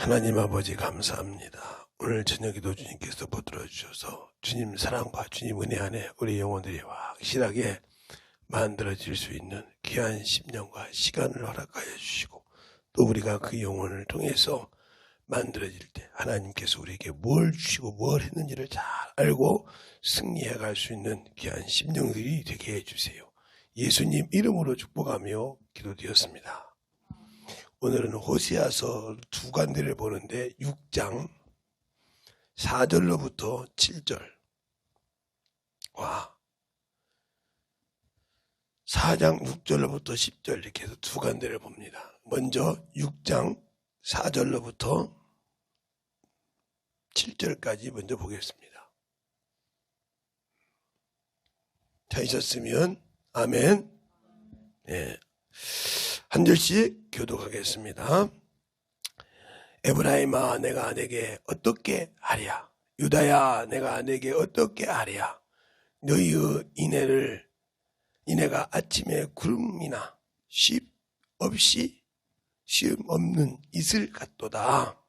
하나님 아버지 감사합니다. 오늘 저녁에도 주님께서 붙들어 주셔서 주님 사랑과 주님 은혜 안에 우리 영혼들이 확실하게 만들어질 수 있는 귀한 심령과 시간을 허락하여 주시고 또 우리가 그 영혼을 통해서 만들어질 때 하나님께서 우리에게 뭘 주시고 뭘 했는지를 잘 알고 승리해 갈 수 있는 귀한 심령들이 되게 해주세요. 예수님 이름으로 축복하며 기도드렸습니다. 오늘은 호세아서 두 관대를 보는데 6장 4절로부터 7절 4장 6절로부터 10절 이렇게 해서 두 관대를 봅니다. 먼저 6장 4절로부터 7절까지 먼저 보겠습니다. 찾으셨으면 아멘. 네. 한 절씩 교독하겠습니다. 에브라임아 내가 내게 어떻게 하랴. 유다야 내가 내게 어떻게 하랴. 너희의 이내가 아침에 구름이나 쉼 없는 이슬 같도다.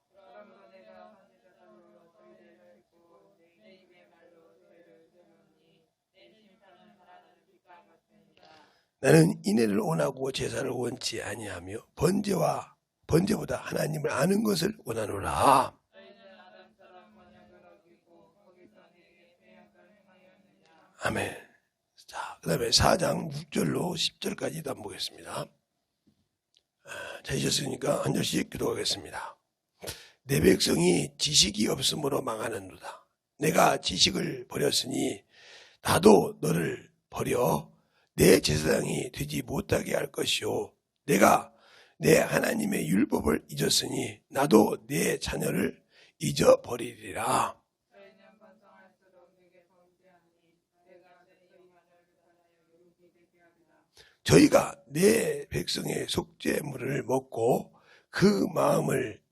나는 인애를 원하고 제사를 원치 아니하며 번제보다 하나님을 아는 것을 원하노라. 아멘. 자, 그 다음에 4장 6절로 10절까지 한번 보겠습니다. 찾으셨으니까 한 절씩 기도하겠습니다. 내 백성이 지식이 없으므로 망하는도다. 내가 지식을 버렸으니 나도 너를 버려 내 제사장이 되지 못하게 할 것이요. 내가 내 하나님의 율법을 잊었으니 나도 내 자녀를 잊어버리리라. 저희가 내 백성의 속죄물을 먹고 그 마음을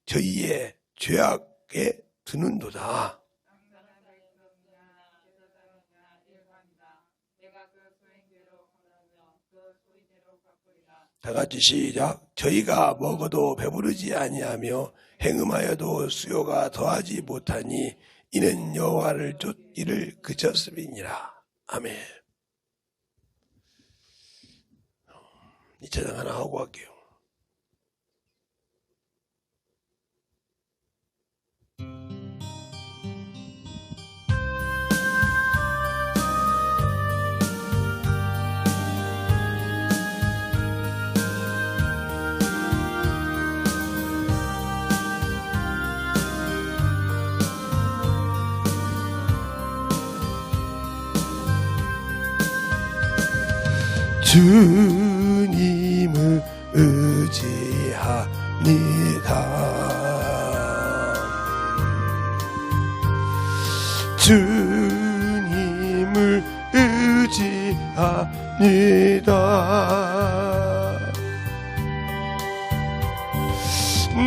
저희의 죄악에 두는도다. 다 같이 시작. 저희가 먹어도 배부르지 아니하며 행음하여도 수요가 더하지 못하니 이는 여호와를 쫓기를 그쳤음이니라. 아멘. 2차장 하나 하고 갈게요. 주님을 의지합니다. 주님을 의지합니다.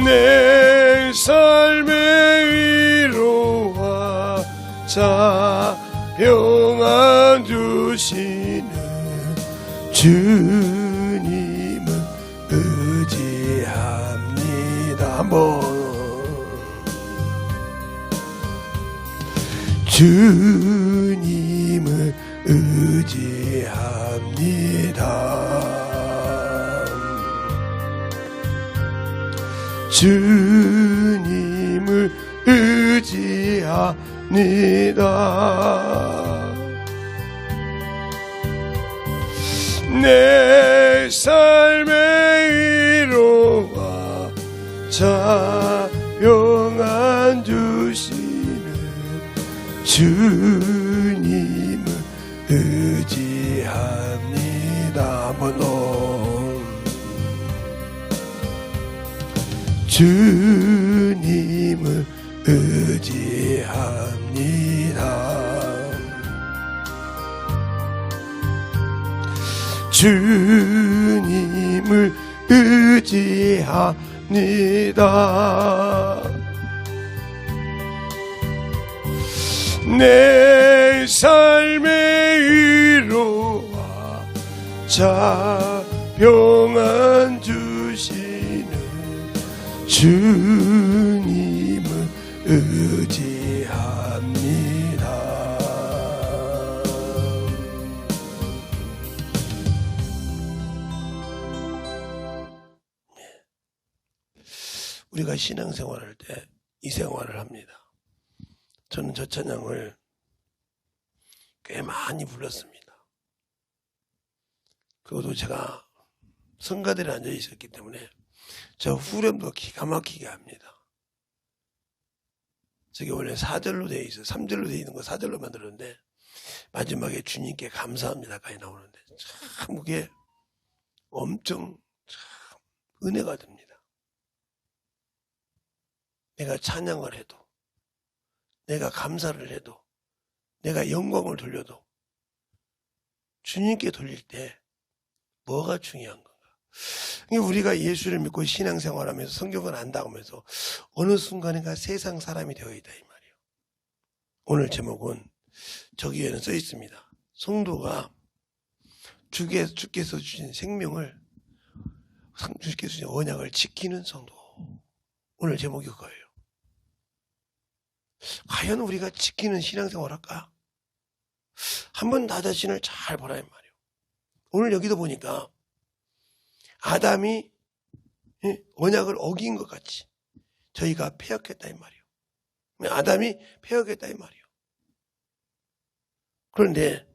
내 삶의 위로와 평안 주시는 주님을 의지합니다. 한번 주님을 의지합니다. 주님을 의지합니다. 내 삶의 위로와 평안 주시는 주님을 의지합니다. 한번 더 주님을 의지합니다. 주님을 의지합니다. 내 삶의 위로와 평안 주시는 주님을 의지합니다. 우리가 신앙생활할 때 이 생활을 합니다. 저는 저 찬양을 꽤 많이 불렀습니다. 그것도 제가 성가대에 앉아 있었기 때문에 저 후렴도 기가 막히게 합니다. 저게 원래 4절로 되어 있어요. 3절로 되어 있는 거 4절로 만들었는데 마지막에 주님께 감사합니다까지 나오는데 참 그게 엄청 참 은혜가 됩니다. 내가 찬양을 해도, 내가 감사를 해도, 내가 영광을 돌려도 주님께 돌릴 때 뭐가 중요한 건가? 우리가 예수를 믿고 신앙생활하면서 성경을 안다고 하면서 어느 순간인가 세상 사람이 되어 있다 이 말이에요. 오늘 제목은 저기에는 써 있습니다. 성도가 주께서 주신 생명을, 주께서 주신 언약을 지키는 성도. 오늘 제목이 그거예요. 과연 우리가 지키는 신앙생활 할까? 한번 나 자신을 잘 보라 이 말이에요. 오늘 여기도 보니까 아담이 언약을 어긴 것 같이 저희가 패역했다 이 말이에요. 아담이 패역했다 이 말이에요. 그런데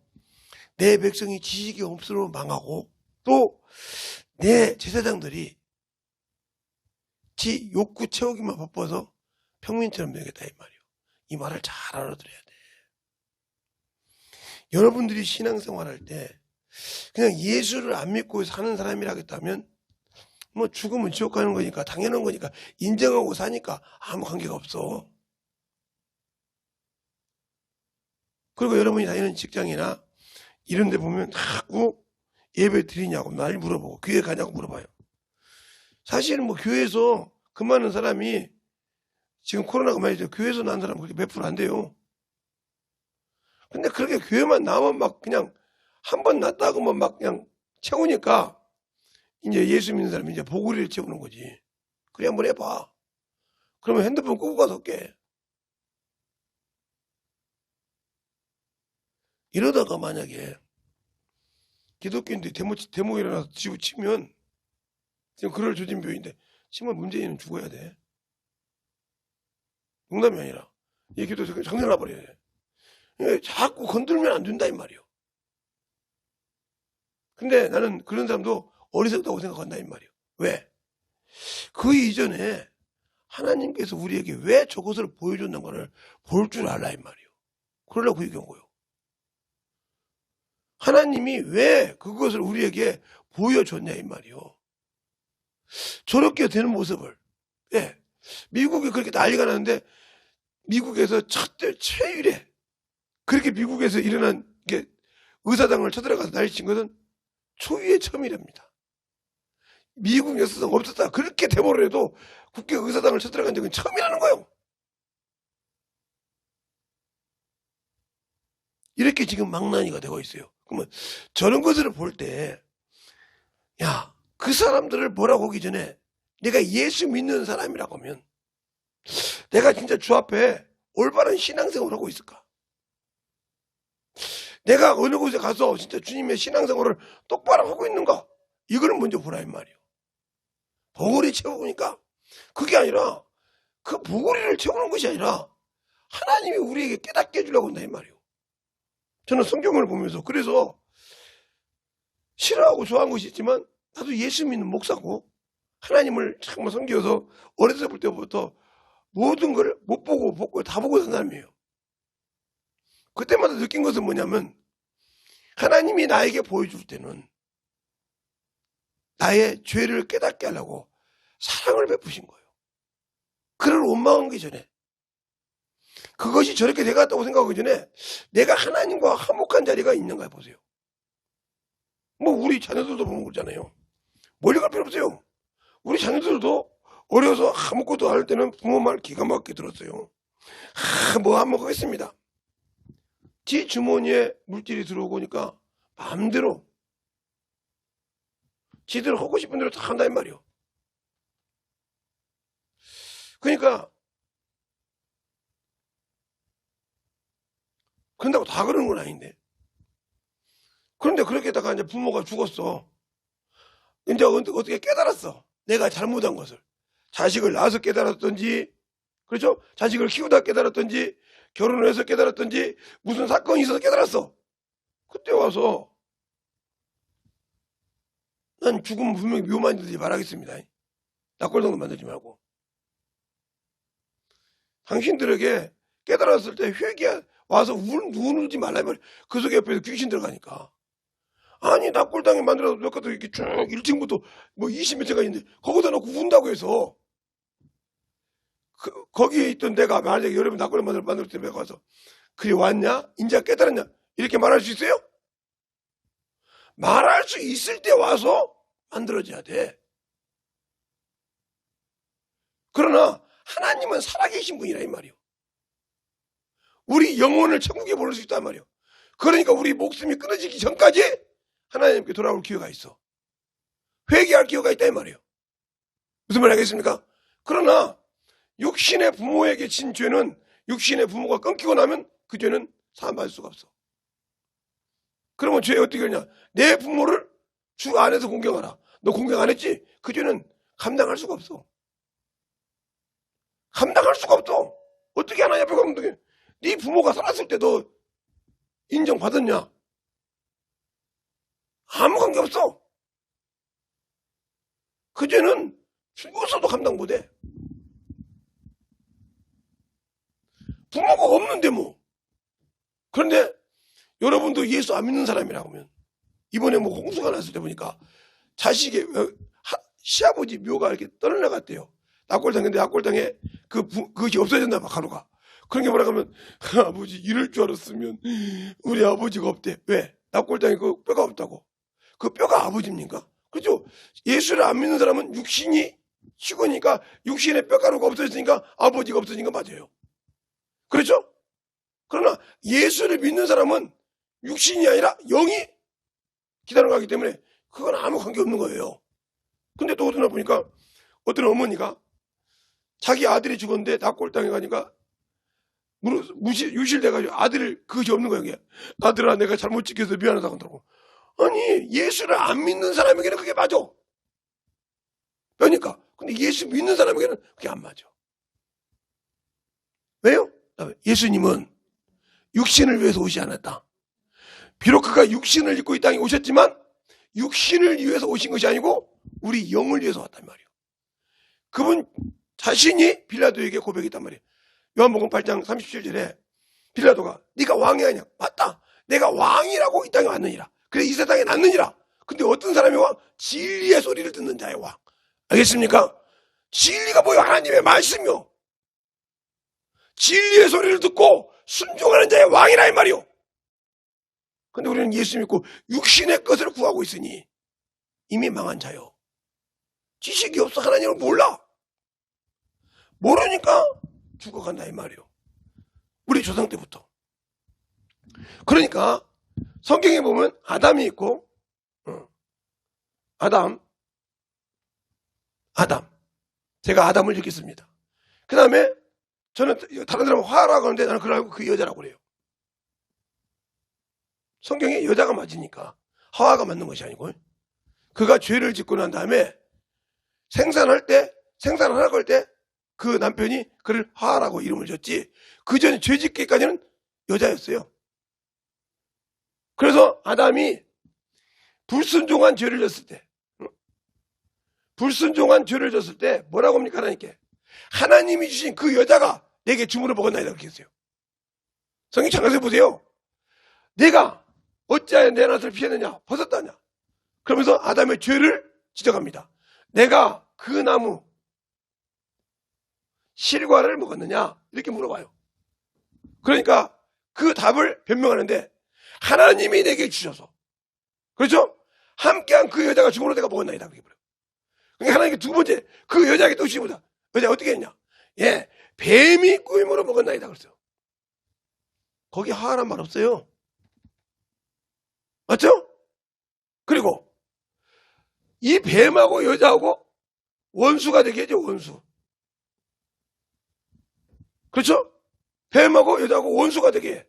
내 백성이 지식이 없으로 망하고 또 내 제사장들이 지 욕구 채우기만 바빠서 평민처럼 되겠다 이 말이에요. 이 말을 잘 알아들어야 돼. 여러분들이 신앙생활할 때 그냥 예수를 안 믿고 사는 사람이라겠다면 뭐 죽으면 지옥 가는 거니까 당연한 거니까 인정하고 사니까 아무 관계가 없어. 그리고 여러분이 다니는 직장이나 이런 데 보면 자꾸 예배 드리냐고 날 물어보고 교회 가냐고 물어봐요. 사실은 뭐 교회에서 그 많은 사람이 지금 코로나가 말이죠. 교회에서 난 사람 그렇게 몇 프로 안 돼요. 근데 그렇게 교회만 나오면 막 그냥 한 번 났다고 막 그냥 채우니까 이제 예수 믿는 사람이 이제 보구리를 채우는 거지. 그래 한번 해봐. 그러면 핸드폰 끄고 가서 깨. 이러다가 만약에 기독교인들이 데모 일어나서 치면 지금 그럴 조짐표인데 정말 문재인은 죽어야 돼. 농담이 아니라 이 기도 장난 나버려야 돼. 자꾸 건들면 안 된다 이 말이에요. 근데 나는 그런 사람도 어리석다고 생각한다 이 말이에요. 왜? 그 이전에 하나님께서 우리에게 왜 저것을 보여줬는 거를 볼 줄 알라 이 말이에요. 그러려고 얘기한 거예요. 하나님이 왜 그것을 우리에게 보여줬냐 이 말이에요. 저렇게 되는 모습을. 예. 미국이 그렇게 난리가 나는데 미국에서 최일에 그렇게 미국에서 일어난 게 의사당을 쳐들어가서 난리친 것은 초유의 처음이랍니다. 미국 역사상 없었다. 그렇게 데모를 해도 국회 의사당을 쳐들어간 적은 처음이라는 거예요. 이렇게 지금 망나니가 되고 있어요. 그러면 저런 것을 볼 때, 야, 그 사람들을 뭐라고 하기 전에 내가 예수 믿는 사람이라고 하면 내가 진짜 주 앞에 올바른 신앙생활을 하고 있을까? 내가 어느 곳에 가서 진짜 주님의 신앙생활을 똑바로 하고 있는가? 이걸 먼저 보라 이 말이에요. 보고리 채우니까 그게 아니라 그 보고리를 채우는 것이 아니라 하나님이 우리에게 깨닫게 해주려고 한다 이 말이에요. 저는 성경을 보면서 그래서 싫어하고 좋아하는 것이 있지만 나도 예수 믿는 목사고 하나님을 정말 섬겨서 어렸을 때부터 모든 걸 못 보고 다 보고 산 사람이에요. 그때마다 느낀 것은 뭐냐면 하나님이 나에게 보여줄 때는 나의 죄를 깨닫게 하려고 사랑을 베푸신 거예요. 그를 원망하기 전에 그것이 저렇게 돼갔다고 생각하기 전에 내가 하나님과 화목한 자리가 있는가 보세요. 뭐 우리 자녀들도 보는 거잖아요. 멀리 갈 필요 없어요. 우리 자녀들도 어려서 아무것도 할 때는 부모 말 기가 막히게 들었어요. 뭐 한번 하겠습니다. 지 주머니에 물질이 들어오고 오니까 마음대로 지들 하고 싶은 대로 다 한다 이 말이에요. 그러니까 그런다고 다 그러는 건 아닌데. 그런데 그렇게다가 이제 부모가 죽었어. 이제 어떻게 깨달았어. 내가 잘못한 것을. 자식을 낳아서 깨달았던지, 그렇죠? 자식을 키우다 깨달았던지, 결혼을 해서 깨달았던지, 무슨 사건이 있어서 깨달았어. 그때 와서 난 죽으면 분명히 묘 만들지 말하겠습니다. 낙골당도 만들지 말고. 당신들에게 깨달았을 때 회개 와서 울지 말라 말이야. 그 속에 옆에서 귀신 들어가니까. 아니 낙골당에 만들어서 몇 가지 이렇게 쭉 1층부터 뭐 20몇 층가 있는데 거기다 놓고 운다고 해서 거기에 있던 내가 만약에 여러분 낙골당 만들 때 내가 와서 그래 왔냐? 인자 깨달았냐? 이렇게 말할 수 있어요? 말할 수 있을 때 와서 만들어져야 돼. 그러나 하나님은 살아계신 분이라 이 말이요. 우리 영혼을 천국에 보낼 수 있단 말이요. 그러니까 우리 목숨이 끊어지기 전까지 하나님께 돌아올 기회가 있어. 회개할 기회가 있다 이 말이에요. 무슨 말 하겠습니까? 그러나 육신의 부모에게 진 죄는 육신의 부모가 끊기고 나면 그 죄는 사함받을 수가 없어. 그러면 죄 어떻게 하냐? 내 부모를 주 안에서 공경하라. 너 공경 안 했지? 그 죄는 감당할 수가 없어. 감당할 수가 없어. 어떻게 하나 옆에 가면 네 부모가 살았을 때 너 인정받았냐? 아무 관계 없어. 그 죄는 죽어서도 감당 못해. 부모가 없는데 뭐. 그런데 여러분도 예수 안 믿는 사람이라고 하면 이번에 뭐 홍수가 났을 때 보니까 자식의 시아버지 묘가 이렇게 떠나갔대요. 낙골당인데 낙골당에 그것이 없어졌나 봐 가루가. 그런 게 뭐라고 하면 아버지 이럴 줄 알았으면 우리 아버지가 없대. 왜? 낙골당에 그 뼈가 없다고. 그 뼈가 아버지입니까? 그렇죠? 예수를 안 믿는 사람은 육신이 죽으니까 육신의 뼈가루가 없어졌으니까 아버지가 없어진 거 맞아요. 그렇죠? 그러나 예수를 믿는 사람은 육신이 아니라 영이 기다려가기 때문에 그건 아무 관계 없는 거예요. 근데 또 어떤 날 보니까 어떤 어머니가 자기 아들이 죽었는데 낙골당에 가니까 유실돼가지고 아들을 그것이 없는 거야. 그게. 아들아 내가 잘못 지켜서 미안하다고 한다고. 아니 예수를 안 믿는 사람에게는 그게 맞아. 그러니까 근데 예수 믿는 사람에게는 그게 안 맞아. 왜요? 예수님은 육신을 위해서 오지 않았다. 비록 그가 육신을 입고 이 땅에 오셨지만 육신을 위해서 오신 것이 아니고 우리 영을 위해서 왔단 말이에요. 그분 자신이 빌라도에게 고백했단 말이에요. 요한복음 8장 37절에 빌라도가 네가 왕이 아니냐? 맞다. 내가 왕이라고 이 땅에 왔느니라. 그래 이 세상에 났느니라. 근데 어떤 사람이 왕? 진리의 소리를 듣는 자의 왕. 알겠습니까? 진리가 뭐예요? 하나님의 말씀이요. 진리의 소리를 듣고 순종하는 자의 왕이라 이 말이요. 근데 우리는 예수 믿고 육신의 것을 구하고 있으니 이미 망한 자요. 지식이 없어. 하나님을 몰라. 모르니까 죽어간다 이 말이요. 우리 조상 때부터. 그러니까 성경에 보면 아담이 있고 아담 제가 아담을 읽겠습니다. 그 다음에 저는 다른 사람은 화라고 하는데 나는 그걸 알고 그 여자라고 그래요. 성경에 여자가 맞으니까 하와가 맞는 것이 아니고 그가 죄를 짓고 난 다음에 생산하려고 할 때 그 남편이 그를 하와라고 이름을 줬지 그 전에 죄 짓기까지는 여자였어요. 그래서 아담이 불순종한 죄를 졌을 때 뭐라고 합니까? 하나님이 주신 그 여자가 내게 주물러 먹었나이다 그렇게 했어요. 성경 잠깐 보세요. 내가 어찌하여 내 낯을 피했느냐? 벗었다냐? 그러면서 아담의 죄를 지적합니다. 내가 그 나무 실과를 먹었느냐? 이렇게 물어봐요. 그러니까 그 답을 변명하는데 하나님이 내게 주셔서 그렇죠? 함께한 그 여자가 죽음으로 내가 먹었나이다 그렇게 물어요. 그러니까 하나님께 두 번째 그 여자에게 또 주시보다 여자 어떻게 했냐? 예, 뱀이 꾸임으로 먹었나이다 그랬어요. 거기 하란 말 없어요. 맞죠? 그리고 이 뱀하고 여자하고 원수가 되게 해줘. 원수. 그렇죠? 뱀하고 여자하고 원수가 되게 해.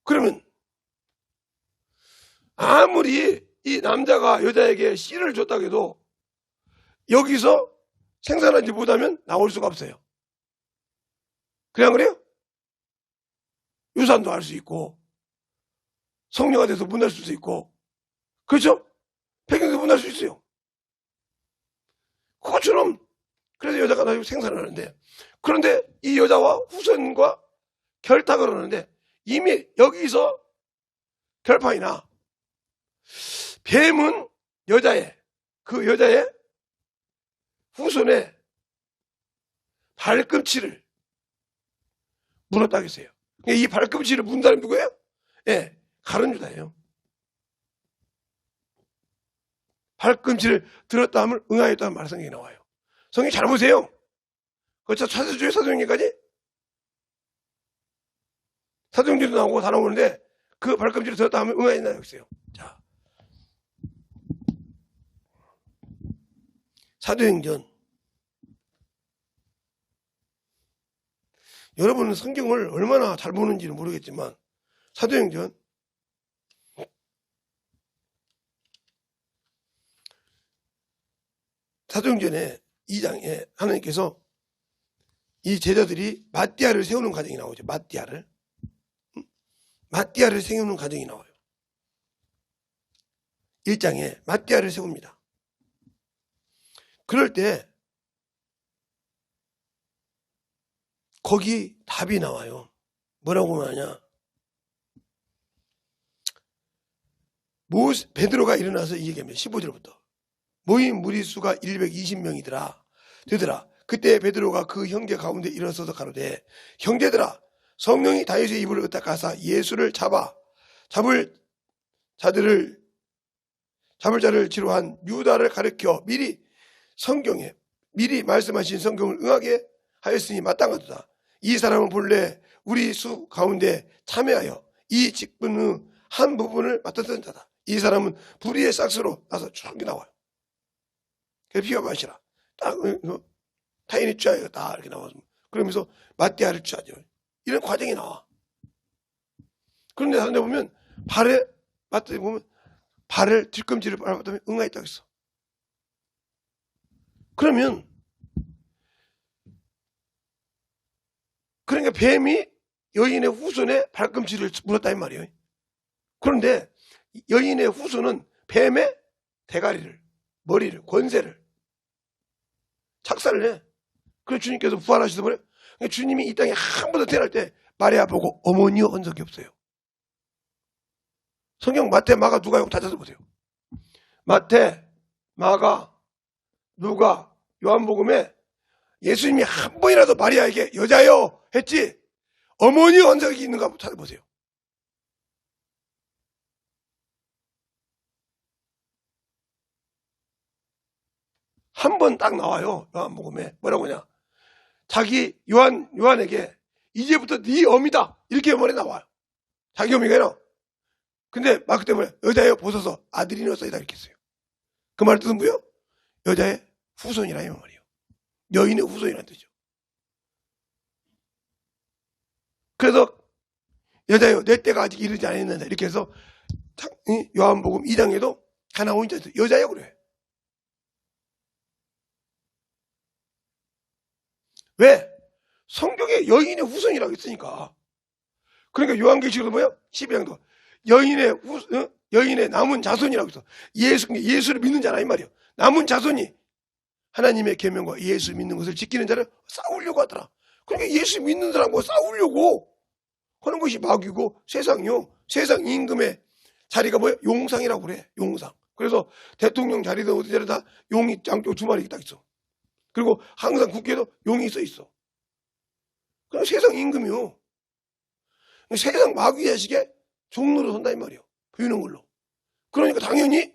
그러면 아무리 이 남자가 여자에게 씨를 줬다고 해도 여기서 생산하지 못하면 나올 수가 없어요. 그냥 그래요? 유산도 할 수 있고 성녀가 돼서 문할 수도 있고, 그렇죠? 백성도 문할 수 있어요. 그것처럼 그래서 여자가 나중에 생산을 하는데, 그런데 이 여자와 후손과 결탁을 하는데 이미 여기서 결판이 나. 뱀은 그 여자의 후손의 발꿈치를 물었다고 했어요. 이 발꿈치를 문 사람이 누구예요? 예, 가룟 유다예요. 발꿈치를 들었다 하면 응하였다는 말 성경에 나와요. 성경 잘 보세요. 그렇죠? 사도주의 사도행전까지 사도행전도 나오고 다 나오는데 그 발꿈치를 들었다 하면 응하였다고 했어요. 자, 사도행전. 여러분은 성경을 얼마나 잘 보는지는 모르겠지만 사도행전의 2장에 하나님께서 이 제자들이 마띠아를 세우는 과정이 나오죠. 마띠아를 세우는 과정이 나와요. 1장에 마띠아를 세웁니다. 그럴 때 거기 답이 나와요. 뭐라고 말하냐? 베드로가 일어나서 이 얘기합니다. 15절부터. 모인 무리수가 120명이더라. 되더라. 그때 베드로가 그 형제 가운데 일어서서 가로되, 형제들아, 성령이 다윗의 입을 의탁하사 예수를 잡을 자를 지로한 유다를 가르켜 미리 말씀하신 성경을 응하게 하였으니 마땅하도다. 이 사람은 본래 우리 수 가운데 참여하여 이 직분의 한 부분을 맡았던 자다. 이 사람은 불의의 싹스로 나서 쭉 나와요. 그래서 피와 마시라. 딱 타인이 취하여 다 이렇게 나와서 그러면서 마띠아를 취하죠. 이런 과정이 나와. 그런데 사람들 보면 발을 뒤꿈치를 밟았다면 응하였다고 했어. 그러니까 뱀이 여인의 후손의 발꿈치를 물었다는 말이에요. 그런데 여인의 후손은 뱀의 대가리를, 머리를, 권세를 착살을 해. 그래서 주님께서 부활하셔서 버려요. 그러니까 주님이 이 땅에 한 번 더 태어날 때 마리아 보고 어머니여 한 적이 없어요. 성경 마태, 마가, 누가요? 다 찾아보세요. 마태, 마가, 누가, 요한복음에 예수님이 한 번이라도 마리아에게 여자여 했지 어머니 한 적이 있는가 한번 찾아보세요. 한 번 딱 나와요. 요한복음에 뭐라고 하냐, 자기 요한에게 이제부터 네 어미다 이렇게 말이 나와요. 자기 어미가 아니라. 근데 마크 때문에 여자여 보소서 아들이 넣었어이다 이렇게 했어요. 그 말 뜻은 뭐예요? 여자의 후손이라 이 말이에요. 여인의 후손이라는 뜻이죠. 그래서 여자여 내 때가 아직 이르지 않았는데 이렇게 해서 요한복음 2장에도 하나 오인자 여자여 그래. 왜? 성경에 여인의 후손이라고 했으니까. 그러니까 요한계시록도 뭐예요? 12장도 여인의 남은 자손이라고 했어. 예수를 믿는 자라 이 말이에요. 남은 자손이 하나님의 계명과 예수 믿는 것을 지키는 자를 싸우려고 하더라. 그러니까 예수 믿는 사람과 싸우려고 하는 것이 마귀고 세상 임금의 자리가 뭐예요? 용상이라고 그래. 용상. 그래서 대통령 자리든 어디 자리 다 용이 양쪽 두 마리 딱 있어. 그리고 항상 국회에도 용이 있어. 그럼 세상 임금이요. 세상 마귀 자식의 종로로 선다 이 말이에요. 보이는 걸로. 그러니까 당연히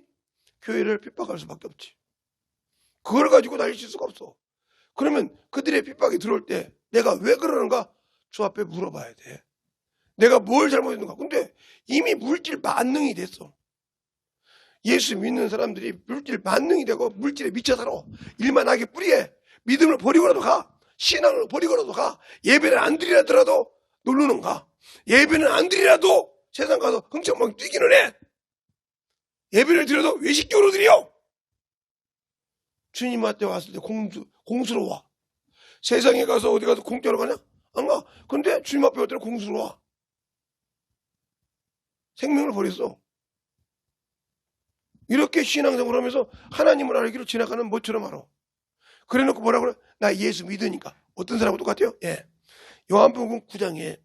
교회를 핍박할 수밖에 없지. 그걸 가지고 날릴 수가 없어. 그러면 그들의 핍박이 들어올 때 내가 왜 그러는가 주 앞에 물어봐야 돼. 내가 뭘 잘못했는가. 근데 이미 물질 만능이 됐어. 예수 믿는 사람들이 물질 만능이 되고 물질에 미쳐 살아. 일만 하게 뿌리에 믿음을 버리고라도 가. 신앙을 버리고라도 가. 예배를 안 드리라더라도 놀러는 가. 예배는 안 드리라도 세상 가서 흥청망청 뛰기는 해. 예배를 드려도 외식적으로 드려. 주님한테 왔을 때 공수로워. 세상에 가서 어디 가서 공짜로 가냐? 안 가. 근데 주님 앞에 올 때는 공수로워. 생명을 버렸어. 이렇게 신앙생활을 하면서 하나님을 알기로 지나가는 뭐처럼 알아. 그래놓고 뭐라고 그래? 나 예수 믿으니까. 어떤 사람하고 똑같아요? 예. 요한복음 9장에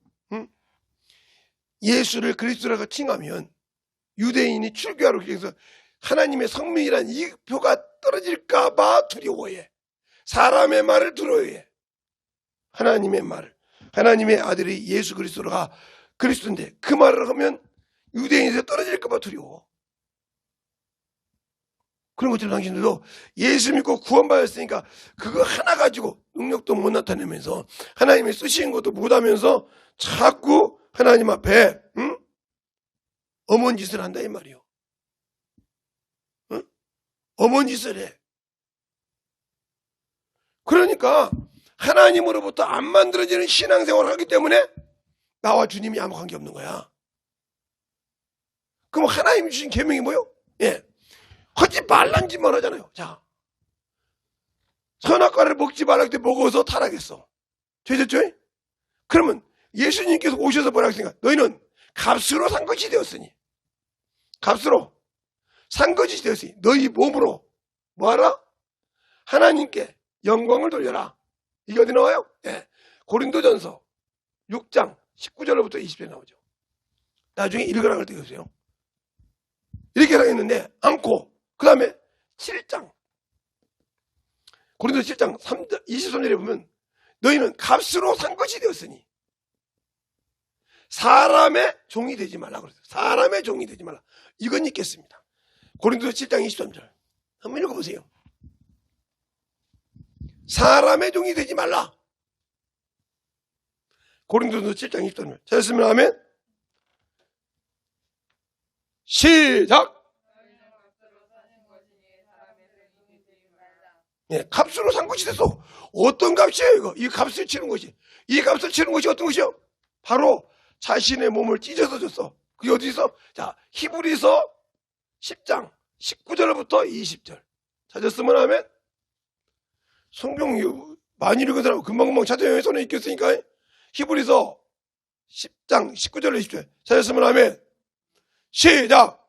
예수를 그리스도라고 칭하면 유대인이 출교하러 기해서 하나님의 성민이란 이 표가 떨어질까봐 두려워해. 사람의 말을 들어야 해. 하나님의 말을. 하나님의 아들이 예수 그리스도가 그리스도인데 그 말을 하면 유대인에서 떨어질까봐 두려워. 그런 것처럼 당신들도 예수 믿고 구원받았으니까 그거 하나 가지고 능력도 못 나타내면서 하나님이 쓰시는 것도 못하면서 자꾸 하나님 앞에 엄한 짓을 한다 이 말이요. 엄한 짓을 해. 그러니까 하나님으로부터 안 만들어지는 신앙생활을 하기 때문에 나와 주님이 아무 관계없는 거야. 그럼 하나님이 주신 계명이 뭐요? 예, 하지 말란 짓만 하잖아요. 자, 선악과를 먹지 말라 때 먹어서 타락했어. 되셨죠? 그러면 예수님께서 오셔서 뭐라고 했습니까? 너희는 값으로 산 것이 되었으니, 값으로 산 것이 되었으니 너희 몸으로 뭐하라? 하나님께 영광을 돌려라. 이게 어디 나와요? 예, 고린도전서 6장 19절부터 20절 나오죠. 나중에 읽으라 그럴 때 보세요. 이렇게 하겠는데 않고 그 다음에 7장 고린도 7장 23절에 보면 너희는 값으로 산 것이 되었으니 사람의 종이 되지 말라 그랬어요. 사람의 종이 되지 말라. 이건 읽겠습니다. 고린도 7장 23절 한번 읽어보세요. 사람의 종이 되지 말라. 고린도서 7장 23절 찾았으면 하면 시작. 예, 값으로 산 것이 됐어. 어떤 값이에요 이거? 이 값을 치는 것이. 이 값을 치는 것이 어떤 것이요? 바로 자신의 몸을 찢어서 줬어. 그게 어디 있어? 자, 히브리서 10장 19절부터 20절 찾았으면 하면 성경 많이 읽은 사람 금방금방 찾아요. 손에 있겠으니까 히브리서 10장 19절로 20절 찾았으면 하면 시작.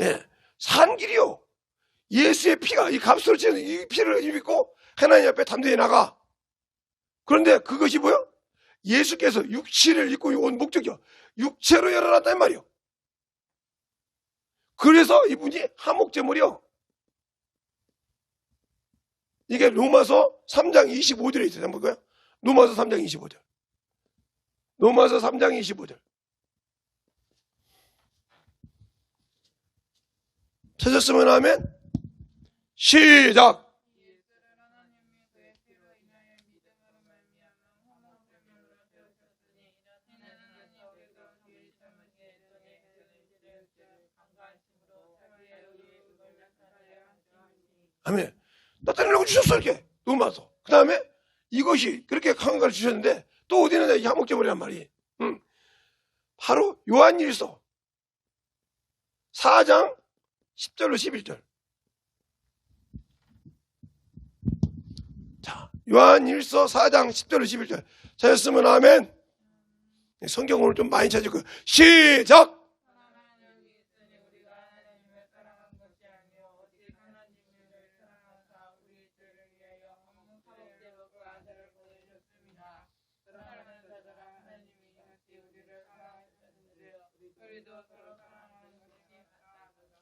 예, 산 길이요. 예수의 피가 이 값으로 치는 이 피를 입고 하나님 앞에 담대히 나가. 그런데 그것이 뭐요? 예수께서 육체를 입고 온 목적이요. 육체로 열어놨단 말이요. 그래서 이분이 화목제물이요. 이게 로마서 3장 25절에 있어요. 한번 볼까요? 로마서 3장 25절. 로마서 3장 25절. 찾았으면 하면 시작. 아멘. 나타내려고 주셨어 이렇게 로마서. 그 다음에 이것이 그렇게 강한 걸 주셨는데 또 어디 있느냐 이 화목제물이란 말이. 바로 요한일서 4장 10절로 11절. 자, 요한일서 4장 10절로 11절 찾았으면 아멘. 성경을 좀 많이 찾을 거예요. 시작.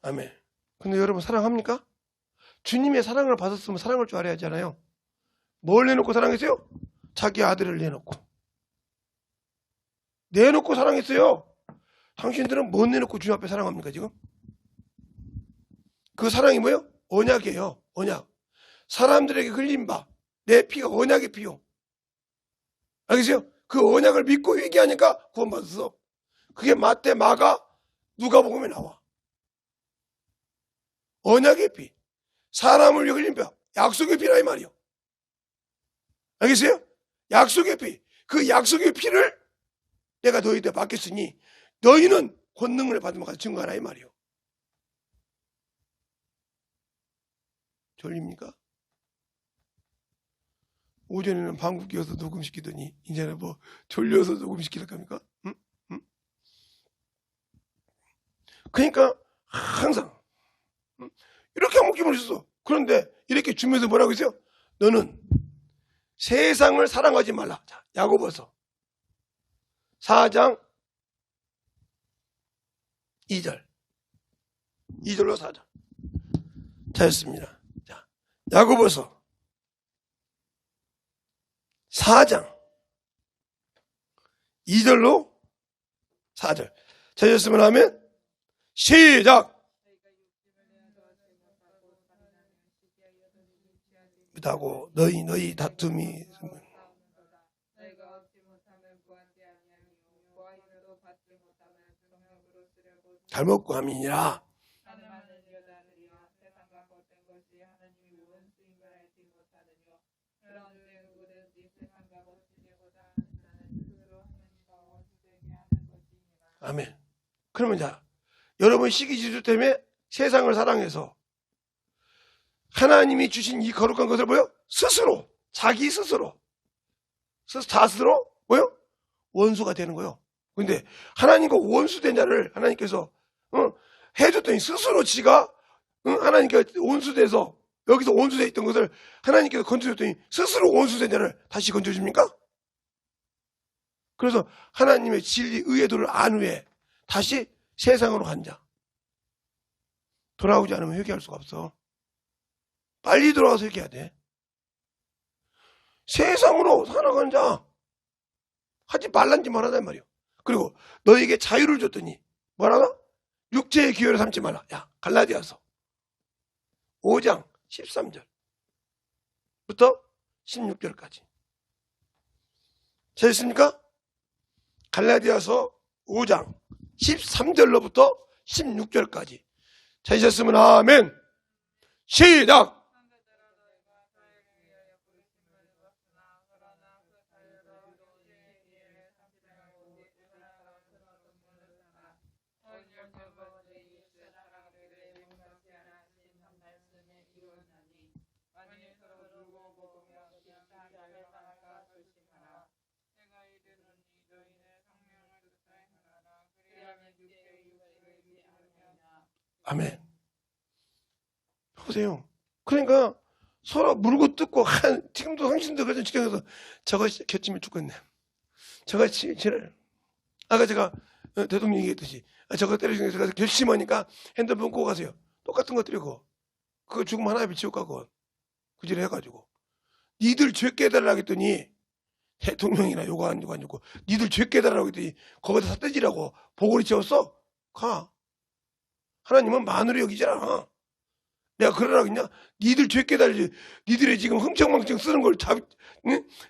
아멘. 근데 여러분 사랑합니까? 주님의 사랑을 받았으면 사랑할 줄 알아야 하잖아요. 뭘 내놓고 사랑했어요? 자기 아들을 내놓고 사랑했어요. 당신들은 뭘 내놓고 주님 앞에 사랑합니까 지금? 그 사랑이 뭐예요? 언약이에요. 언약. 사람들에게 흘린 바 내 피가 언약의 피요. 알겠어요? 그 언약을 믿고 회개하니까 구원받았어. 그게 마태, 마가, 누가복음에 나와. 언약의 피, 사람을 위해 흘린 뼈, 약속의 피라 이 말이요. 알겠어요? 약속의 피. 그 약속의 피를 내가 너희한테 받겠으니 너희는 권능을 받으면 가서 증거하라 이 말이요. 졸립니까? 오전에는 방귀 뀌어서 녹음시키더니 이제는 뭐 졸려서 녹음시키랄 겁니까? 응? 응? 그러니까 항상 이렇게 한 목숨을 줬어. 그런데 이렇게 주면서 뭐라고 했어요? 너는 세상을 사랑하지 말라. 자, 야고보서 4장 2절 2절로 4절 찾았습니다. 자, 야고보서 4장 2절로 4절 찾았으면 하면 시작. 하고 너희 다툼이 잘못 구함이니라. 아멘. 그러면 자, 여러분 시기질투 때문에 세상을 사랑해서 하나님이 주신 이 거룩한 것을 뭐요? 스스로, 자기 스스로 뭐요? 원수가 되는 거요. 근데 하나님과 원수된 자를 하나님께서 해줬더니 스스로 지가 하나님께 원수돼서 여기서 원수돼 있던 것을 하나님께서 건져줬더니 스스로 원수된 자를 다시 건져줍니까? 그래서 하나님의 진리, 의의 도를 안 후에 다시 세상으로 간 자. 돌아오지 않으면 회개할 수가 없어. 빨리 돌아와서 회개해야 돼. 세상으로 살아간 자 하지 말란 짓 말하단 말이요. 그리고 너에게 자유를 줬더니 뭐라나? 육체의 기회를 삼지 말라. 야, 갈라디아서 5장 13절부터 16절까지 찾으십니까? 갈라디아서 5장 13절로부터 16절까지 찾으셨으면 아멘. 시작. 아멘. 보세요. 그러니까 서로 물고 뜯고 지금도 당신도 그런 직장에서 저거 겹치면 죽겠네. 저거 지랄. 아까 제가 대통령이 얘기했듯이 저거 때려주는 데서 결심하니까 핸드폰 꽂고 가세요. 똑같은 것들이고 그거 죽으면 하나님이 지옥 가고 그지를 해가지고 니들 죄 깨달으라고 했더니 대통령이나 요거 안 주고 니들 죄 깨달으라고 했더니 거기다 삿대질하고 보고리 채웠어? 가. 하나님은 만으로 여기잖아. 내가 그러라고 했냐? 니들 죄 깨달지. 니들이 지금 흥청망청 쓰는 걸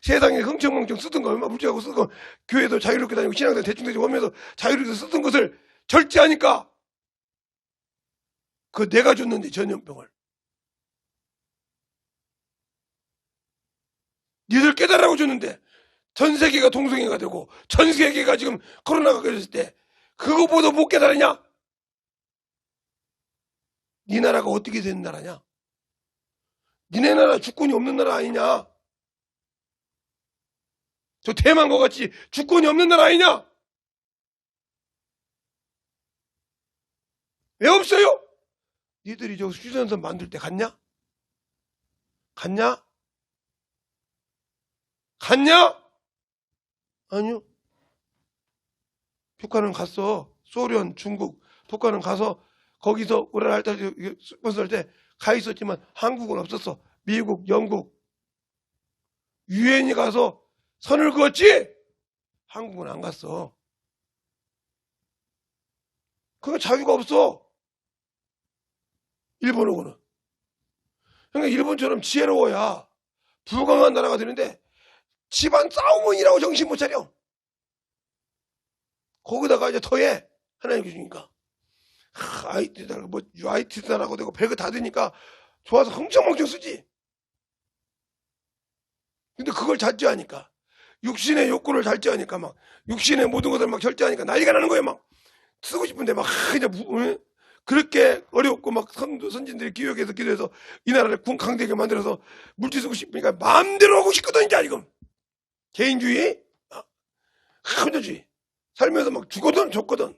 세상에 흥청망청 쓰던 거 얼마 물질하고 쓰던 거 교회도 자유롭게 다니고 신앙도 대충대충 오면서 자유롭게 쓰던 것을 절제하니까 그거 내가 줬는데 전염병을. 니들 깨달으라고 줬는데 전 세계가 동성애가 되고 전 세계가 지금 코로나가 걸렸을 때 그거보다 못 깨달으냐? 네 나라가 어떻게 되는 나라냐? 니네 나라 주권이 없는 나라 아니냐? 저 대만과 같이 주권이 없는 나라 아니냐? 왜 없어요? 니들이 저 휴전선 만들 때 갔냐? 갔냐? 갔냐? 아니요. 북한은 갔어. 소련, 중국, 북한은 가서 거기서 우리나라 할 때, 스폰서 할 때 가 있었지만 한국은 없었어. 미국, 영국, 유엔이 가서 선을 그었지? 한국은 안 갔어. 그거 자유가 없어. 일본하고는. 그러니까 일본처럼 지혜로워야 부강한 나라가 되는데 집안 싸움은이라고 정신 못 차려. 거기다가 이제 더해. 하나님 주니까. IT다라고, 뭐, UIT다라고 되고, 별거 다 되니까 좋아서 흥청망청 쓰지. 근데 그걸 절제하니까. 육신의 욕구를 절제하니까 막, 육신의 모든 것을 막 절제하니까 난리가 나는 거예요, 막. 쓰고 싶은데 막, 그냥, 그렇게 어렵고 막 선진들이 기억해서 기도해서 이 나라를 강대하게 만들어서 물질 쓰고 싶으니까 마음대로 하고 싶거든, 이제 지금. 개인주의, 혼자주의. 살면서 막 주거든, 줬거든.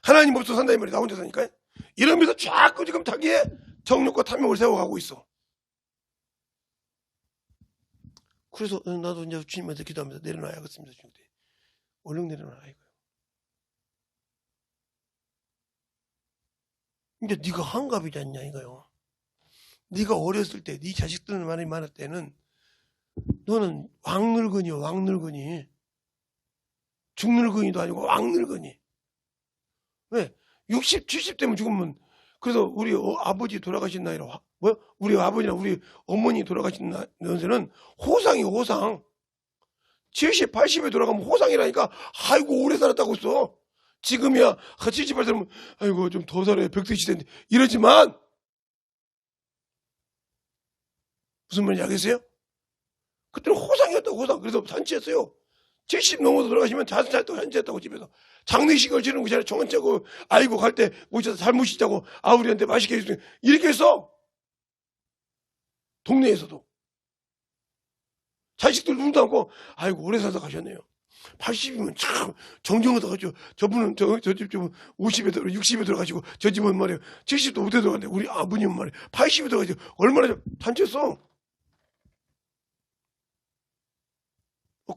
하나님 없어 산다 이 말이 나 혼자 사니까. 이러면서 자꾸 지금 자기의 정욕과 탐욕을 세워가고 있어. 그래서 나도 이제 주님한테 기도하면서 내려놔야겠습니다. 주님한테. 얼른 내려놔라 이거요. 이제 네가 한갑이지 않냐 이거요. 네가 어렸을 때 네 자식들 많이 많을 때는 너는 왕늙은이요, 왕늙은이. 중늙은이도 아니고 왕늙은이. 왜? 60, 70 되면 죽으면. 그래서 우리 아버지 돌아가신 나이로 우리 아버지나 우리 어머니 돌아가신 연세는 호상이 호상. 70, 80에 돌아가면 호상이라니까. 아이고 오래 살았다고 했어. 지금이야 78 살면 아이고 좀 더 살아야 100세 시대인데 이러지만 무슨 말인지 알겠어요? 그때는 호상이었다고 호상. 그래서 잔치했어요. 70 넘어서 돌아가시면 잔치했다고 집에서. 장례식을 치르는 거 전에 정원짜고 아이고 갈 때 모셔서 잘 모시자고 우리한테 맛있게 해주세요. 이렇게 했어. 동네에서도. 자식들 눈도 않고 아이고 오래 살다 가셨네요. 80이면 참 정정하다 가죠. 저분은 저 집은 50에 들어 60에 들어가시고 저 집은 말이에요 70도 못해 들어갔는데 우리 아버님은 말이에요 80에 들어가시고 얼마나 잔치했어.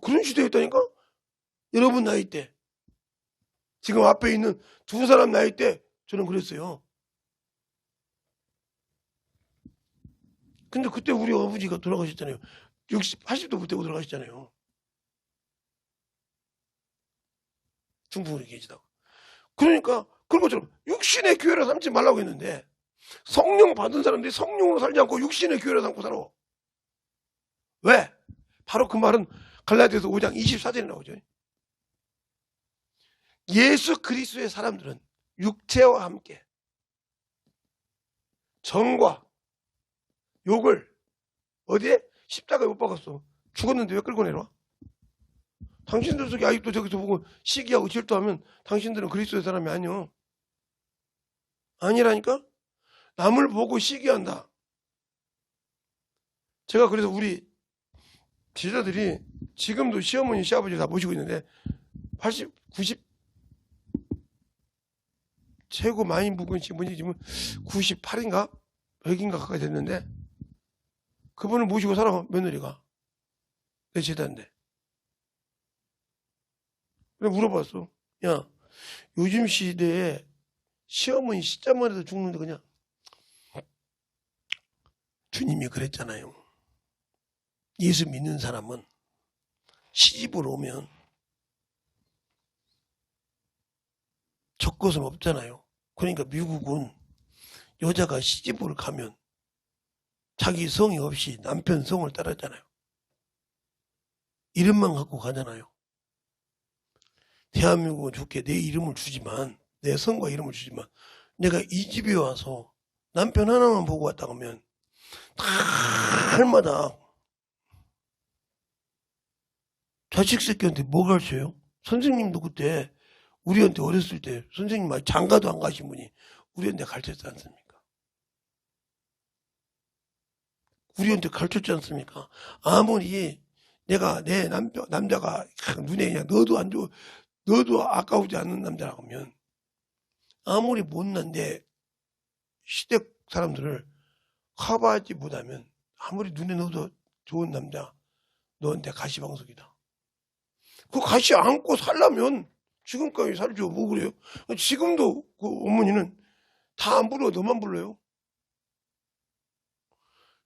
그런 시대였다니까. 여러분 나이 때 지금 앞에 있는 두 사람 나이 때 저는 그랬어요. 근데 그때 우리 아버지가 돌아가셨잖아요. 60, 80도 못되고 돌아가셨잖아요. 중풍으로 계시다고. 그러니까 그런 것처럼 육신의 교회를 삼지 말라고 했는데 성령 받은 사람들이 성령으로 살지 않고 육신의 교회를 삼고 살아. 왜? 바로 그 말은 갈라디아서 5장 24절에 나오죠. 예수 그리스도의 사람들은 육체와 함께 정과 욕을 어디에? 십자가에 못 박았어. 죽었는데 왜 끌고 내려와? 당신들 속에 아직도 저기서 보고 시기하고 질투하면 당신들은 그리스도의 사람이 아니요. 아니라니까? 남을 보고 시기한다. 제가 그래서 우리 제자들이 지금도 시어머니 시아버지 다 모시고 있는데 80, 90 최고 많이 묵은 시어머니 지금 98인가 100인가 가까이 됐는데 그분을 모시고 살아. 며느리가 내 제자인데. 그래 물어봤어. 야 요즘 시대에 시어머니 시자만 해도 죽는데 그냥 주님이 그랬잖아요. 예수 믿는 사람은 시집을 오면 적것은 없잖아요. 그러니까 미국은 여자가 시집을 가면 자기 성이 없이 남편 성을 따랐잖아요. 이름만 갖고 가잖아요. 대한민국은 좋게 내 이름을 주지만 내 성과 이름을 주지만 내가 이 집에 와서 남편 하나만 보고 왔다 그러면 날마다 자식 새끼한테 뭐 가르쳐요? 선생님도 그때 우리한테 어렸을 때 선생님 말 장가도 안 가신 분이 우리한테 가르쳤지 않습니까? 우리한테 가르쳤지 않습니까? 아무리 내가 내 남자가 눈에 그냥 너도 안 좋아 너도 아까우지 않는 남자라고 하면 아무리 못난 내 시댁 사람들을 커버하지 못하면 아무리 눈에 넣어도 좋은 남자 너한테 가시방석이다. 그 가시 안고 살려면 지금까지 살죠. 뭐 그래요? 지금도 그 어머니는 다 안 불러 너만 불러요.